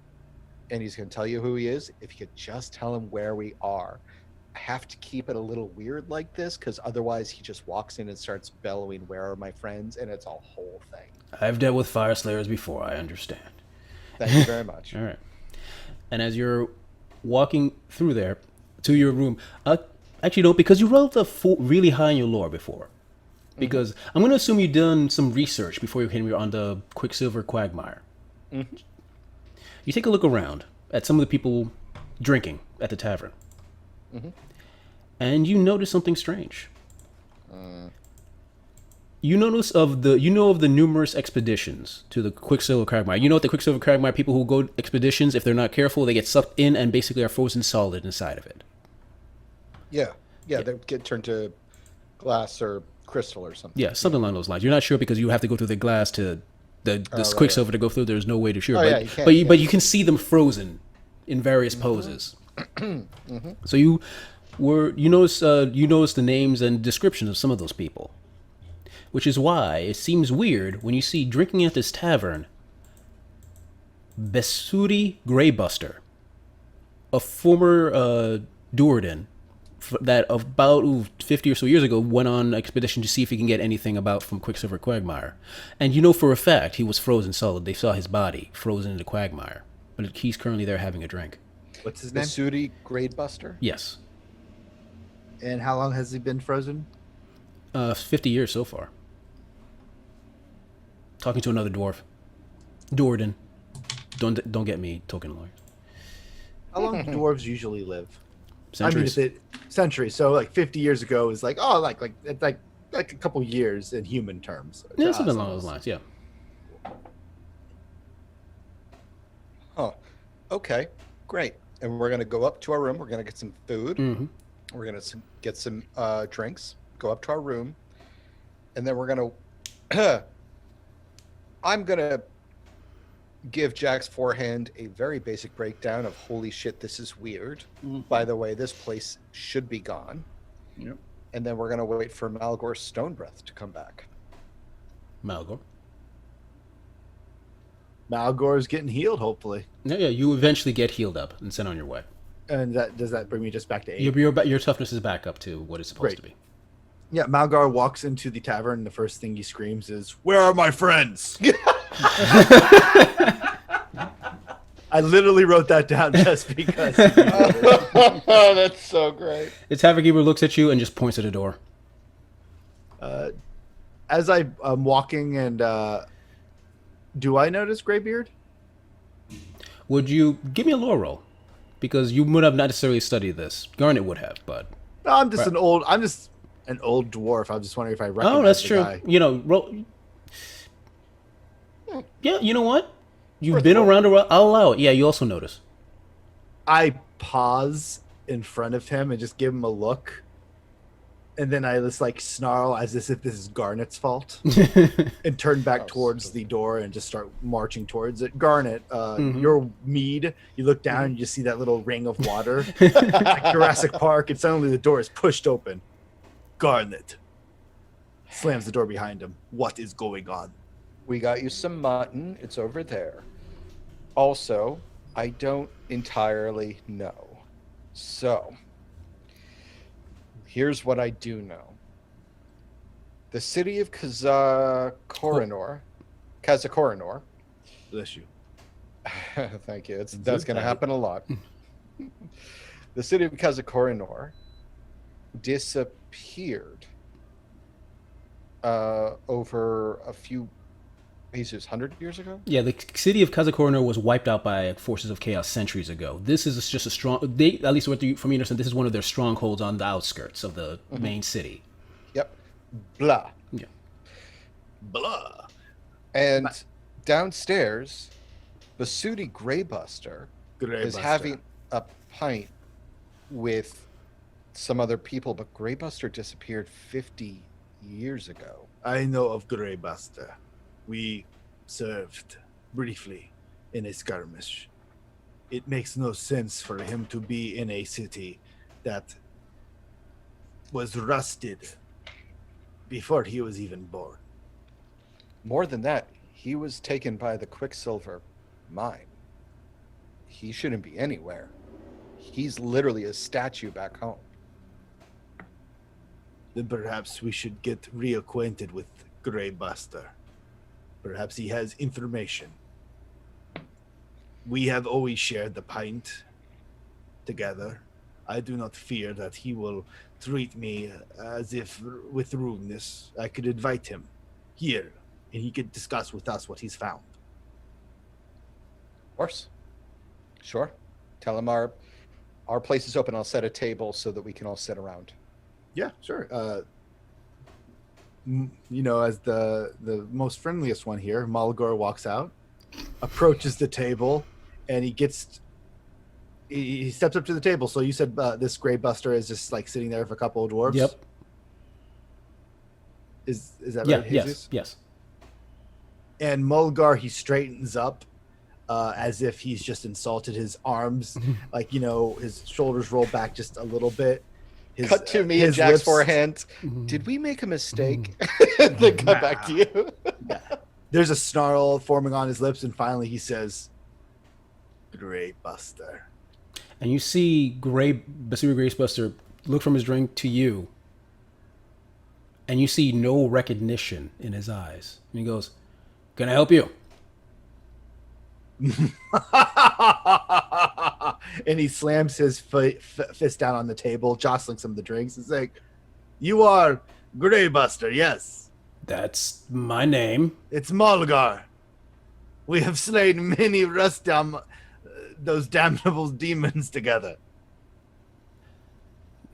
and he's going to tell you who he is. If you could just tell him where we are. I have to keep it a little weird like this, because otherwise he just walks in and starts bellowing, "Where are my friends?" And it's a whole thing. I've dealt with Fire Slayers before. I understand. Thank you very much. All right. And as you're walking through there to your room, actually, no, because you rolled really high in your lore before. Because I'm going to assume you've done some research before you came here on the Quicksilver Quagmire. You take a look around. at some of the people drinking at the tavern. Mhm. And you notice something strange. You know of the numerous expeditions to the Quicksilver Quagmire. You know what the Quicksilver Quagmire people who go expeditions, if they're not careful, they get sucked in and basically are frozen solid inside of it. Yeah. They get turned to glass or crystal or something. Yeah, something along those lines. You're not sure because you have to go through the glass to this Quicksilver to go through. There's no way to sure. Oh, but, yeah, you can't, but you can see them frozen in various poses. So you notice the names and descriptions of some of those people. Which is why it seems weird when you see drinking at this tavern Besuri Greybuster, a former Duardin that about 50 or so years ago went on an expedition to see if he can get anything from Quicksilver Quagmire. And you know for a fact he was frozen solid. They saw his body frozen into Quagmire. But he's currently there having a drink. What's his The name? Sudi Gradebuster? Yes. And how long has he been frozen? 50 years so far. Talking to another dwarf. Duardin. Don't get me, token lawyer. How long do dwarves usually live? Centuries. I mean, centuries. So like 50 years ago is like it's like a couple years in human terms. Yeah, to something us. along those lines, yeah. Huh. Okay, great. And we're going to go up to our room. We're going to get some food. Mm-hmm. We're going to get some drinks, go up to our room, and then we're going to... I'm going to give Jack's forehand a very basic breakdown of, holy shit, this is weird. By the way, this place should be gone. Yep. And then we're going to wait for Malgor's Stone Breath to come back. Malgor. Malgor's getting healed, hopefully. Yeah, you eventually get healed up and sent on your way. And does that bring me just back to 8? Your toughness is back up to what it's supposed to be. Yeah, Malgar walks into the tavern. The first thing he screams is, "Where are my friends?" I literally wrote that down just because. Oh, that's so great. The tavern keeper looks at you and just points at the door. As I'm walking, and do I notice Greybeard? Would you give me a lore roll? Because you would have not necessarily studied this. Garnet would have, but No, I'm just an old dwarf. I'm just wondering if I recognize oh, that's the true. guy. You know, roll. Yeah, you know what? You've been around a while. I'll allow it. Yeah, you also notice. I pause in front of him and just give him a look. And then I just like snarl as if this is Garnet's fault and turn back towards the door and just start marching towards it. Garnet, your mead, you look down and you just see that little ring of water like Jurassic Park, and suddenly the door is pushed open. Garnet slams the door behind him. What is going on? We got you some mutton. It's over there. Also, I don't entirely know. So, here's what I do know. The city of Kazakorinor. Bless you. Thank you. That's going to happen a lot. The city of Kazakorinor disappeared over a few... 100 years ago? Yeah, the city of Kazakorno was wiped out by forces of chaos centuries ago. This is just a strong... at least from me understand, this is one of their strongholds on the outskirts of the main city. Yep. Blah. Yeah. Blah. And downstairs, the Sudi Greybuster is having a pint with some other people, but Greybuster disappeared 50 years ago. I know of Greybuster. We served briefly in a skirmish. It makes no sense for him to be in a city that was rusted before he was even born. More than that, he was taken by the Quicksilver mine. He shouldn't be anywhere. He's literally a statue back home. Then perhaps we should get reacquainted with Greybuster. Perhaps he has information. We have always shared the pint together. I do not fear that he will treat me as if with rudeness. I could invite him here, and he could discuss with us what he's found. Of course. Sure. Tell him our place is open. I'll set a table so that we can all sit around. Yeah, sure. As the most friendliest one here, Malgor walks out, approaches the table, and he steps up to the table. So you said this Grey Buster is just like sitting there with a couple of dwarves? Yep. Is that Yeah. right, Jesus? Yes. And Mulgar, he straightens up as if he's just insulted. His arms, his shoulders roll back just a little bit. Cut to me and Jack's forehand. Did we make a mistake? Then cut back to you. Yeah. There's a snarl forming on his lips, and finally he says, "Grey Buster." And you see Basiri Gracebuster look from his drink to you, and you see no recognition in his eyes. And he goes, "Can I help you?" And he slams his fist down on the table, jostling some of the drinks. He's like, "You are Grey Buster, yes. That's my name. It's Mulgar. We have slain many those damnable demons together."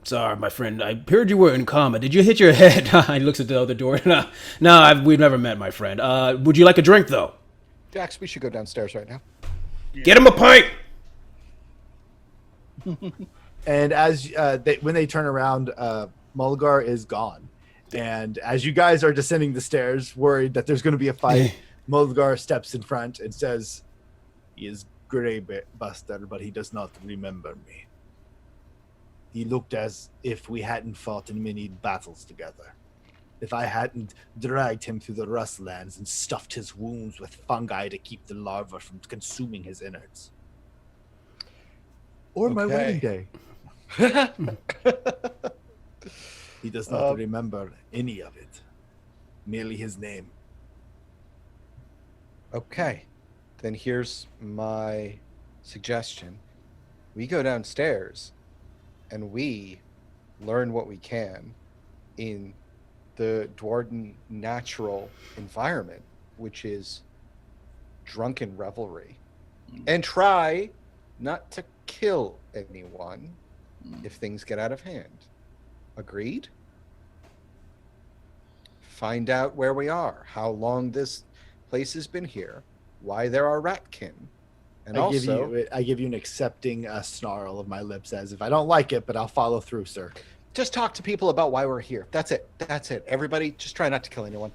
Sorry, my friend. I heard you were in coma. Did you hit your head? He looks at the other door. No, we've never met, my friend. Would you like a drink, though? Jax, we should go downstairs right now. Get him a pint! And as when they turn around, Mulgar is gone. And as you guys are descending the stairs, worried that there's going to be a fight, Mulgar steps in front and says, "He is Grey Buster, but he does not remember me. He looked as if we hadn't fought in many battles together. If I hadn't dragged him through the rustlands and stuffed his wounds with fungi to keep the larva from consuming his innards. Or my wedding day. He does not remember any of it. Merely his name." Okay. Then here's my suggestion. We go downstairs and we learn what we can in the Duardin natural environment, which is drunken revelry, and try not to kill anyone if things get out of hand. Agreed? Find out where we are, how long this place has been here, why there are ratkin, and I give you an accepting snarl of my lips as if I don't like it, but I'll follow through, sir. just talk to people about why we're here. That's it. Everybody, just try not to kill anyone.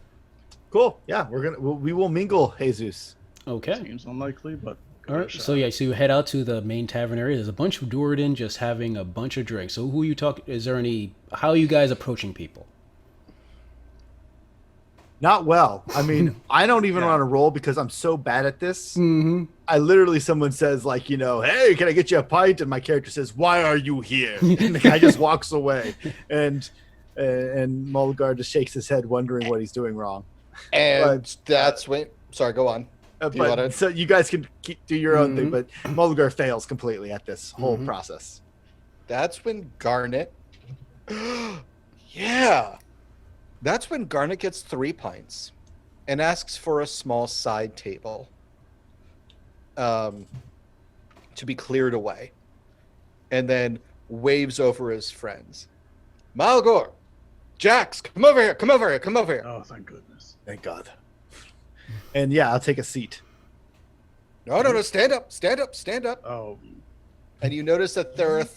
Cool. Yeah, we will mingle, Jesus. Okay. Seems unlikely, but All right. So yeah, so you head out to the main tavern area. There's a bunch of Duardin just having a bunch of drinks. So who you talk? Is there any? How are you guys approaching people? Not well. I mean, I don't even want to roll because I'm so bad at this. Mm-hmm. I literally, someone says like, hey, can I get you a pint? And my character says, why are you here? And the guy just walks away. And Mulgar just shakes his head, wondering what he's doing wrong. And that's when. Sorry, go on. So you guys can do your own thing, but Mulgar fails completely at this whole process. That's when Garnet. Yeah. That's when Garnet gets 3 pints and asks for a small side table to be cleared away, and then waves over his friends. Malgor, Jax, come over here. Oh, thank goodness. Thank God. And yeah, I'll take a seat. No, stand up. Oh, And you notice that there are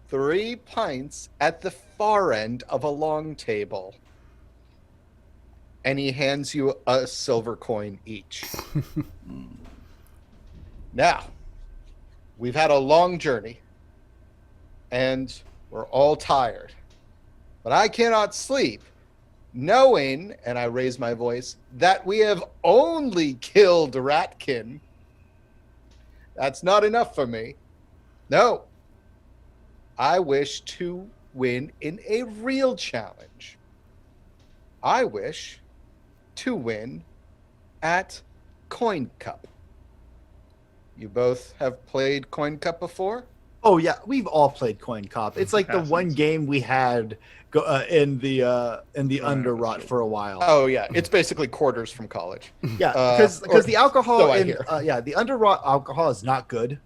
3 pints at the far end of a long table. And he hands you a silver coin each. Now, we've had a long journey, and we're all tired. But I cannot sleep knowing, and I raise my voice, that we have only killed Ratkin. That's not enough for me. No. I wish to win in a real challenge. I wish to win at Coin Cup. You both have played Coin Cup before? Oh yeah, we've all played Coin Cup. It's like the one game we had in the Underrot for a while. Oh yeah, it's basically quarters from college. Yeah, because the alcohol so the Underrot alcohol is not good.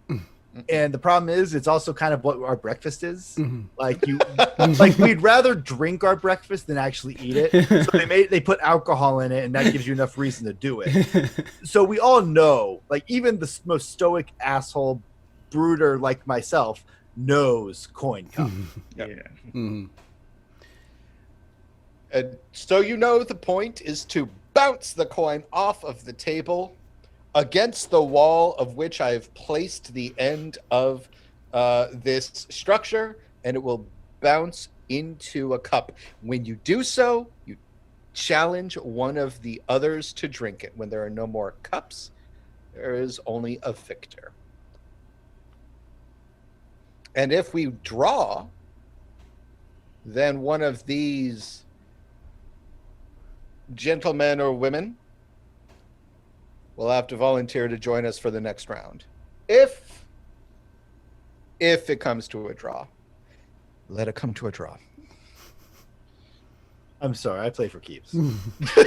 And the problem is, it's also kind of what our breakfast is. Like like we'd rather drink our breakfast than actually eat it. So they put alcohol in it, and that gives you enough reason to do it. So we all know, like even the most stoic asshole brooder like myself knows coin cup. Yeah. And so the point is to bounce the coin off of the table against the wall of which I've placed the end of this structure, and it will bounce into a cup. When you do so, you challenge one of the others to drink it. When there are no more cups, there is only a victor. And if we draw, then one of these gentlemen or women will have to volunteer to join us for the next round. If it comes to a draw. Let it come to a draw. I'm sorry, I play for keeps.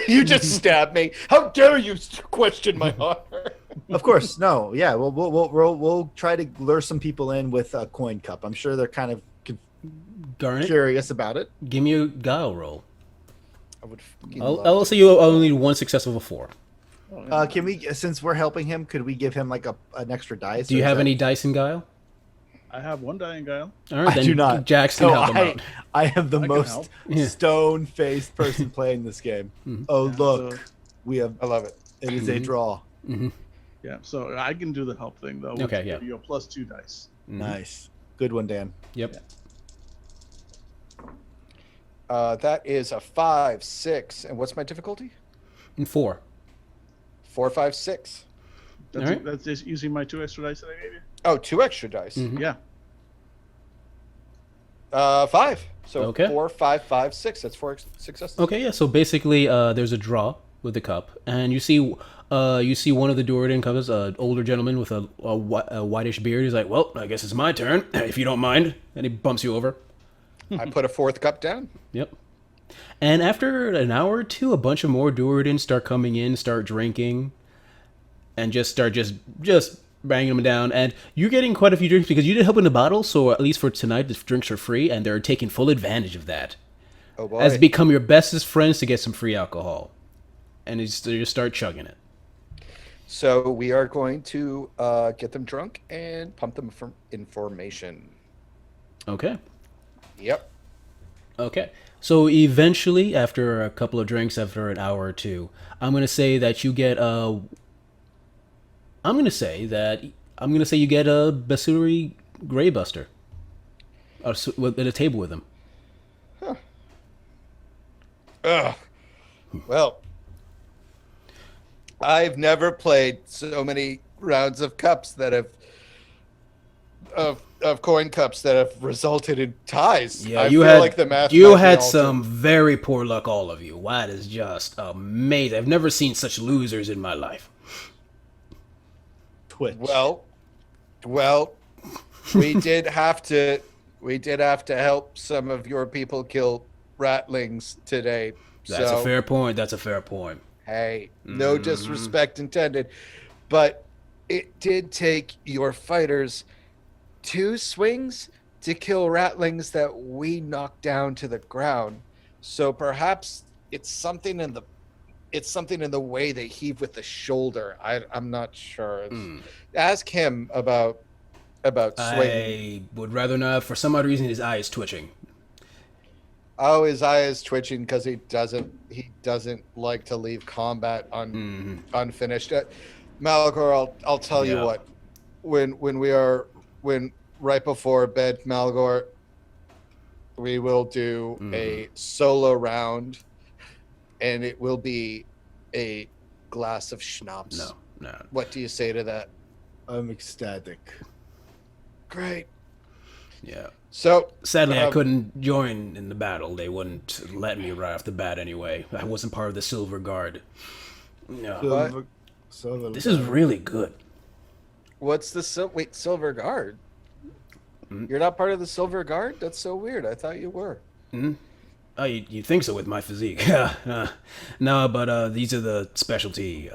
You just stabbed me. How dare you question my honor? Of course, no. Yeah, we'll try to lure some people in with a coin cup. I'm sure they're kind of Garnet, curious about it. give me a guile roll. I would I'll say you only need one success of a 4. Can we, since we're helping him, could we give him like an extra dice? Do you or is have that- any dice in guile? I have one die in guile. All right, I then do not. Jackson, So help him out. I am the I can most help. Yeah. stone-faced person playing this game. Oh, Yeah, look, so- we have. I love it. It is a draw. Yeah, so I can do the help thing though. Which Okay, yeah. give you a +2 dice. Nice, good one, Dan. Yep. That is a 5, 6. And what's my difficulty? And 4. 4, 5, 6. That's, Alright. that's just using my 2 extra dice that I gave you. Oh, 2 extra dice. Yeah. 5. So Okay. 4, 5, 5, 6. That's 4 successes. Okay, yeah. So basically, there's a draw with the cup, and you see one of the Duardin covers, an older gentleman with a whitish beard. He's like, "Well, I guess it's my turn, if you don't mind," and he bumps you over. I put a 4th cup down. Yep. And after an hour or two, a bunch of more Duardin start coming in, start drinking, and just banging them down. And you're getting quite a few drinks because you did help in the bottle, so at least for tonight, the drinks are free, and they're taking full advantage of that. Oh boy. As become your bestest friends to get some free alcohol. And they just start chugging it. So we are going to get them drunk and pump them for information. Okay. Yep. Okay. So eventually, after a couple of drinks, after an hour or two, I'm gonna say that you get a. I'm gonna say you get a Basuri Greybuster. At a table with him. Ugh. Well, I've never played so many rounds of cups that have of coin cups that have resulted in ties. Yeah, I you feel had like the math you might be had altered. some very poor luck, all of you. That is just amazing. I've never seen such losers in my life. Twitch. Well, we did have to help some of your people kill ratlings today. That's so, a fair point. That's a fair point. Hey, no disrespect intended, but it did take your fighters 2 swings to kill ratlings that we knocked down to the ground. So perhaps it's something in the way they heave with the shoulder. I'm not sure. Ask him about swinging. I would rather not. For some odd reason, his eye is twitching. Oh, his eye is twitching because he doesn't like to leave combat unfinished. Malagor, I'll tell you Yeah. what. When right before bed, Malagor, we will do a solo round, and it will be a glass of schnapps. No. What do you say to that? I'm ecstatic. Great. Yeah. So Sadly, I couldn't join in the battle. They wouldn't let me right off the bat anyway. I wasn't part of the Silver Guard. No. This is really good. what's the Silver Guard? You're not part of the Silver Guard? That's so weird. I thought you were. Oh, you think so with my physique? No, but these are the specialty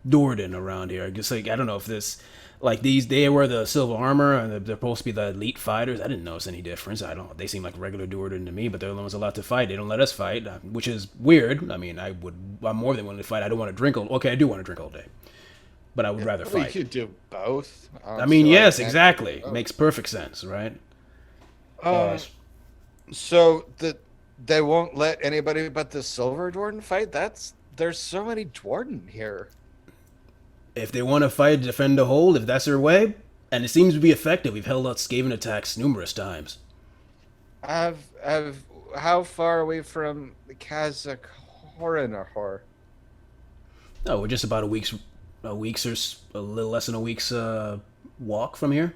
Duardin around here. I guess I don't know if this Like they wear the silver armor and they're supposed to be the elite fighters. I didn't notice any difference. I don't. They seem like regular Duardin to me, but they're the ones allowed to fight. They don't let us fight, which is weird. I mean, I'm more than willing to fight. I don't want to drink all. Okay, I do want to drink all day, but I would rather Well, you fight. could do both. I mean, So yes, can't exactly. do both. Makes perfect sense, right? So they won't let anybody but the Silver Dwarden fight? There's so many Dwarden here. If they want to fight, defend a hold, if that's their way, and it seems to be effective. We've held out Skaven attacks numerous times. How far away from Kazakh Horanahor? Oh, we're just about a little less than a week's walk from here.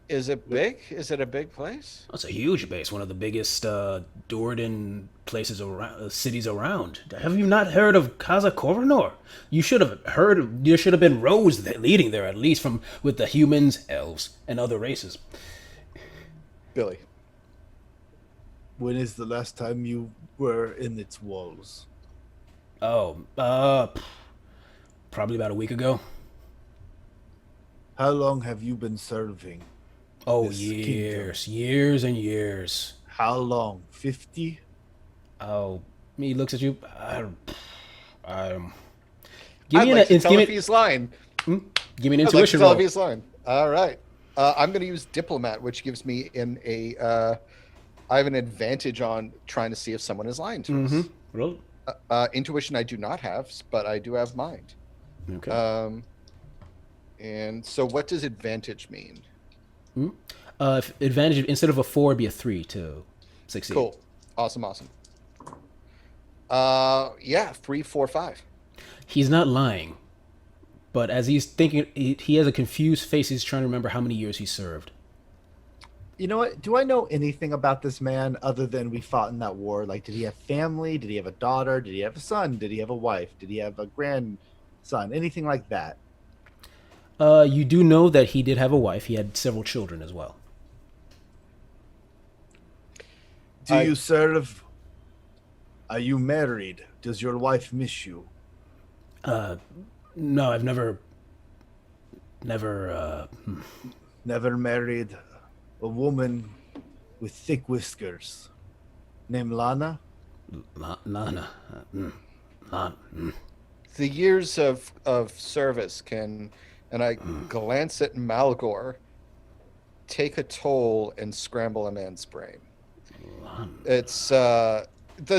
Is it big? Is it a big place? That's a huge base, one of the biggest Duardin places around, cities around. Have you not heard of Kazakoranor? You should have heard. There should have been rows leading there, at least with the humans, elves, and other races. Billy. When is the last time you were in its walls? Oh, probably about a week ago. How long have you been serving? Oh, This years and years. How long? 50? Oh, he looks at you. I'd like to tell if he's lying. Give me an I'd like to intuition tell roll. if he's lying. All right. I'm going to use Diplomat, which gives me I have an advantage on trying to see if someone is lying to us. Roll. Intuition I do not have, but I do have mind. Okay. And so what does advantage mean? Advantage instead of a 4, it'd be a 3 to succeed. Cool. Awesome. Yeah, 3, 4, 5. He's not lying, but as he's thinking, he has a confused face. He's trying to remember how many years he served. You know what? Do I know anything about this man other than we fought in that war? Like, did he have family? Did he have a daughter? Did he have a son? Did he have a wife? Did he have a grandson? Anything like that? You do know that he did have a wife. He had several children as well. Do you serve? Are you married? Does your wife miss you? No, I've never. Never married a woman with thick whiskers named Lana? Lana. The years of service can, and I glance at Malgor, take a toll and scramble a man's brain. It's the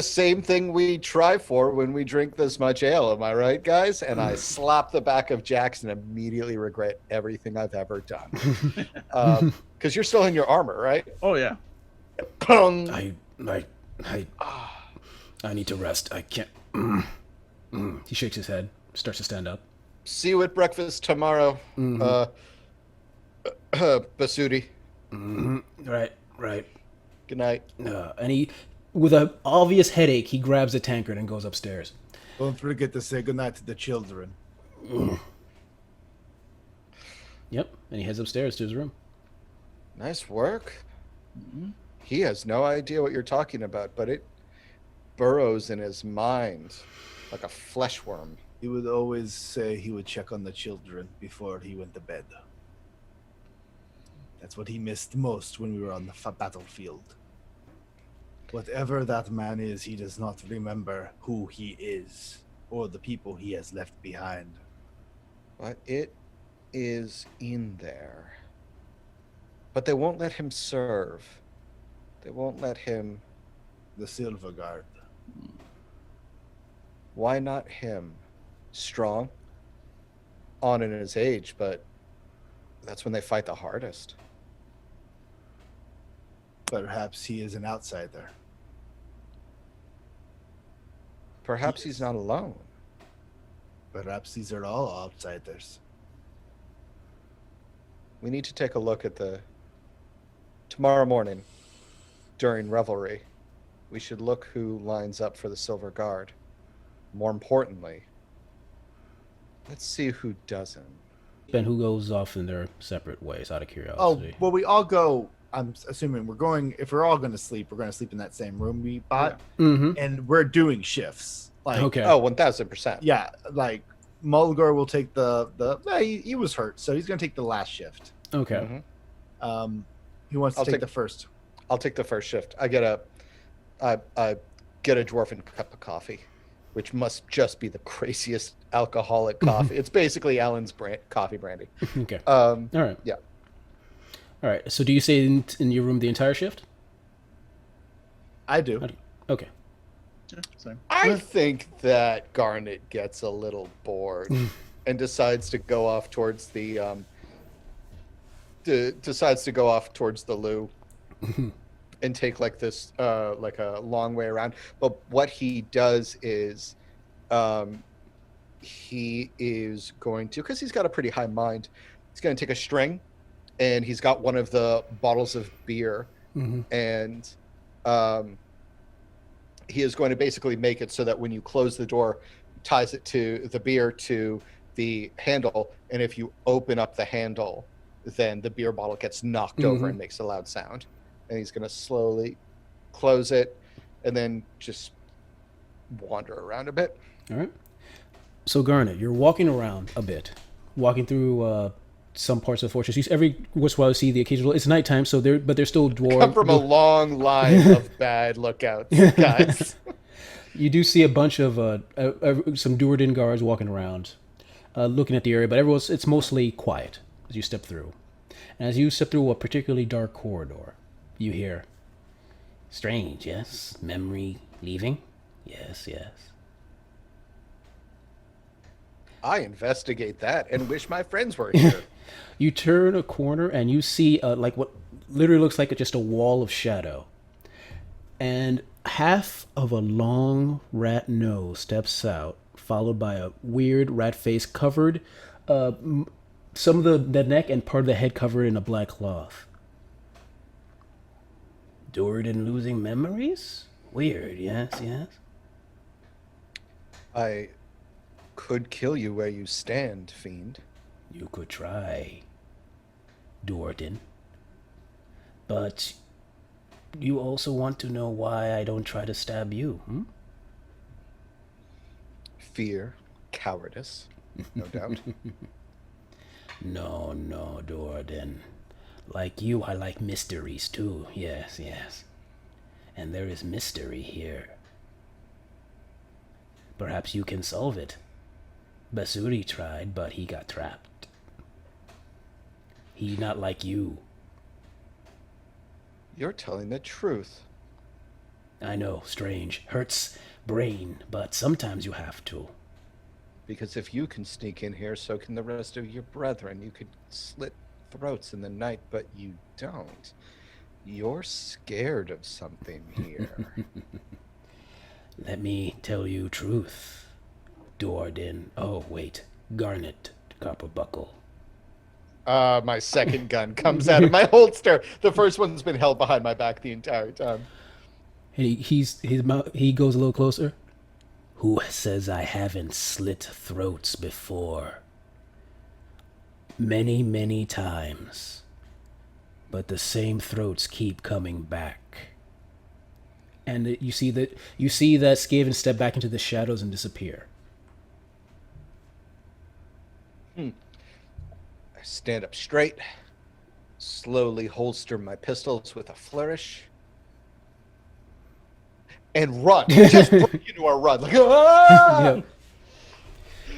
same thing we try for when we drink this much ale. Am I right, guys? And I slap the back of Jax and immediately regret everything I've ever done. Because you're still in your armor, right? Oh yeah. I need to rest. I can't. He shakes his head, starts to stand up. See you at breakfast tomorrow, Basuti. Right. Good night. And he, with an obvious headache, he grabs a tankard and goes upstairs. Don't forget to say goodnight to the children. Yep, and he heads upstairs to his room. Nice work. He has no idea what you're talking about, but it burrows in his mind like a flesh worm. He would always say he would check on the children before he went to bed. That's what he missed most when we were on the battlefield. Whatever that man is, he does not remember who he is or the people he has left behind. But it is in there. But they won't let him serve. They won't let him. The Silver Guard. Why not him? Strong, on in his age, but that's when they fight the hardest. Perhaps he is an outsider. Perhaps he's not alone. Perhaps these are all outsiders. We need to take a look at tomorrow morning during revelry. We should look who lines up for the Silver Guard. More importantly, let's see who doesn't. And who goes off in their separate ways, out of Oh, curiosity. well, we all go. I'm assuming if we're all going to sleep, we're going to sleep in that same room we bought. Mm-hmm. And we're doing shifts. Like, Okay. Oh, 1000%. yeah, like Mulgar will take he was hurt, so he's going to take the last shift. Okay. Mhm. Who wants to I'll take take- the first? I'll take the first shift. I get a dwarven cup of coffee, which must just be the craziest alcoholic coffee. It's basically Alan's coffee brandy. Okay. All All right. yeah. All right. So do you stay in your room the entire shift? I do. Okay. Yeah, same. I think that Garnet gets a little bored and decides to go off towards the loo and take like this like a long way around. But what he does is he is going to, because he's got a pretty high mind, he's going to take a string and he's got one of the bottles of beer and he is going to basically make it so that when you close the door, ties it to the beer to the handle, and if you open up the handle, then the beer bottle gets knocked over and makes a loud sound. And he's going to slowly close it and then just wander around a bit. All right. So Garnet, you're walking around a bit, walking through some parts of the fortress. You every once in a while you see the occasional. It's nighttime, so they're still dwarves. Come from a long line of bad lookouts, guys. You do see a bunch of some Duardin guards walking around, looking at the area, but it's mostly quiet as you step through. And as you step through a particularly dark corridor, you hear, "Strange, yes? Memory leaving? Yes, yes." I investigate that and wish my friends were here. You turn a corner and you see like what literally looks like just a wall of shadow. And half of a long rat nose steps out, followed by a weird rat face covered, some of the neck and part of the head covered in a black cloth. Duardin losing memories? Weird, yes, yes. I could kill you where you stand, fiend. You could try, Duardin. But you also want to know why I don't try to stab you, hmm? Fear, cowardice, no doubt. No, Duardin. Like you, I like mysteries too. Yes, yes. And there is mystery here. Perhaps you can solve it. Basuri tried, but he got trapped. He not like you. You're telling the truth. I know, strange. Hurts brain, but sometimes you have to. Because if you can sneak in here, so can the rest of your brethren. You could slit throats in the night, but you don't. You're scared of something here. Let me tell you truth. Duardin. Oh, wait. Garnet Copperbuckle. My second gun comes out of my holster. The first one's been held behind my back the entire time. He goes a little closer. Who says I haven't slit throats before? Many, many times. But the same throats keep coming back. And you see that Skaven step back into the shadows and disappear. I stand up straight, slowly holster my pistols with a flourish, and run. Just break into a run. Like, ah! Yep.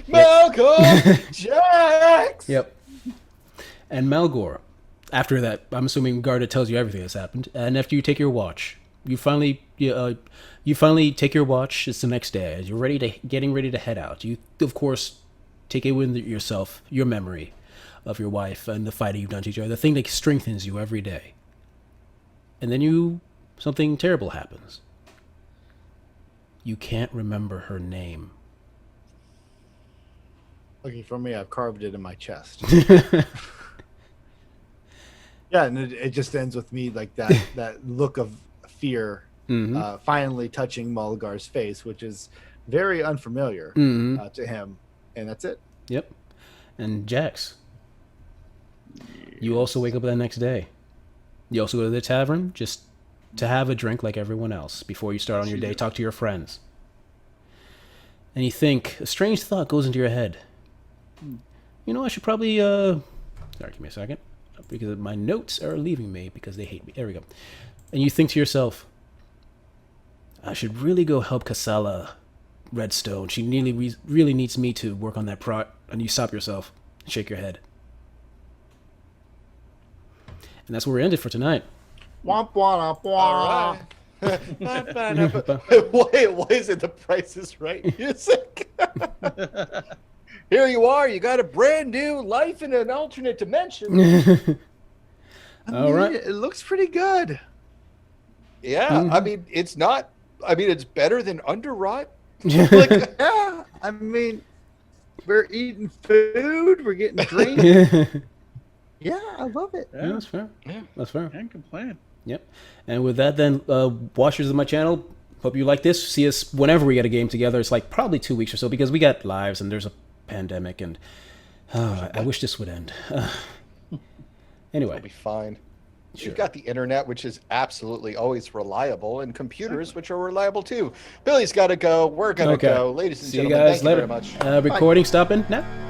Malcolm! Jax! Yep. And Malgor, after that, I'm assuming Garda tells you everything that's happened. And after you take your watch, you finally take your watch. It's the next day. As you're getting ready to head out, you of course take it with yourself, your memory of your wife and the fighting you've done to each other, the thing that strengthens you every day. And then something terrible happens. You can't remember her name. Looking for me, I've carved it in my chest. Yeah, and it just ends with me like that look of fear finally touching Mulgar's face, which is very unfamiliar to him. And that's it. Yep. And Jax, you also wake up the next day. You also go to the tavern just to have a drink like everyone else before you start on your day. Talk to your friends. And you think, a strange thought goes into your head. You know, I should probably sorry, give me a second, because my notes are leaving me because they hate me. There we go. And you think to yourself, I should really go help Casala Redstone. She really needs me to work on that and you stop yourself, shake your head. And that's where we're ended for tonight. Womp womp womp. All right. Why is it the Price is Right music? Here you are. You got a brand new life in an alternate dimension. All right. It looks pretty good. Yeah, I mean, it's not. I mean, it's better than Underrot. Like, yeah, I mean, we're eating food, we're getting drinks. Yeah, I love it. Yeah, that's fair. Yeah. That's fair. Can't complain. Yep. And with that, then, watchers of my channel, hope you like this. See us whenever we get a game together. It's like probably 2 weeks or so because we got lives and there's a pandemic and I wish this would end. Anyway. It'll be fine. Sure. You've got the internet, which is absolutely always reliable, and computers, which are reliable too. Billy's got to go. We're going to go. Ladies and See you gentlemen, guys thank later. you very much. Recording stopping now.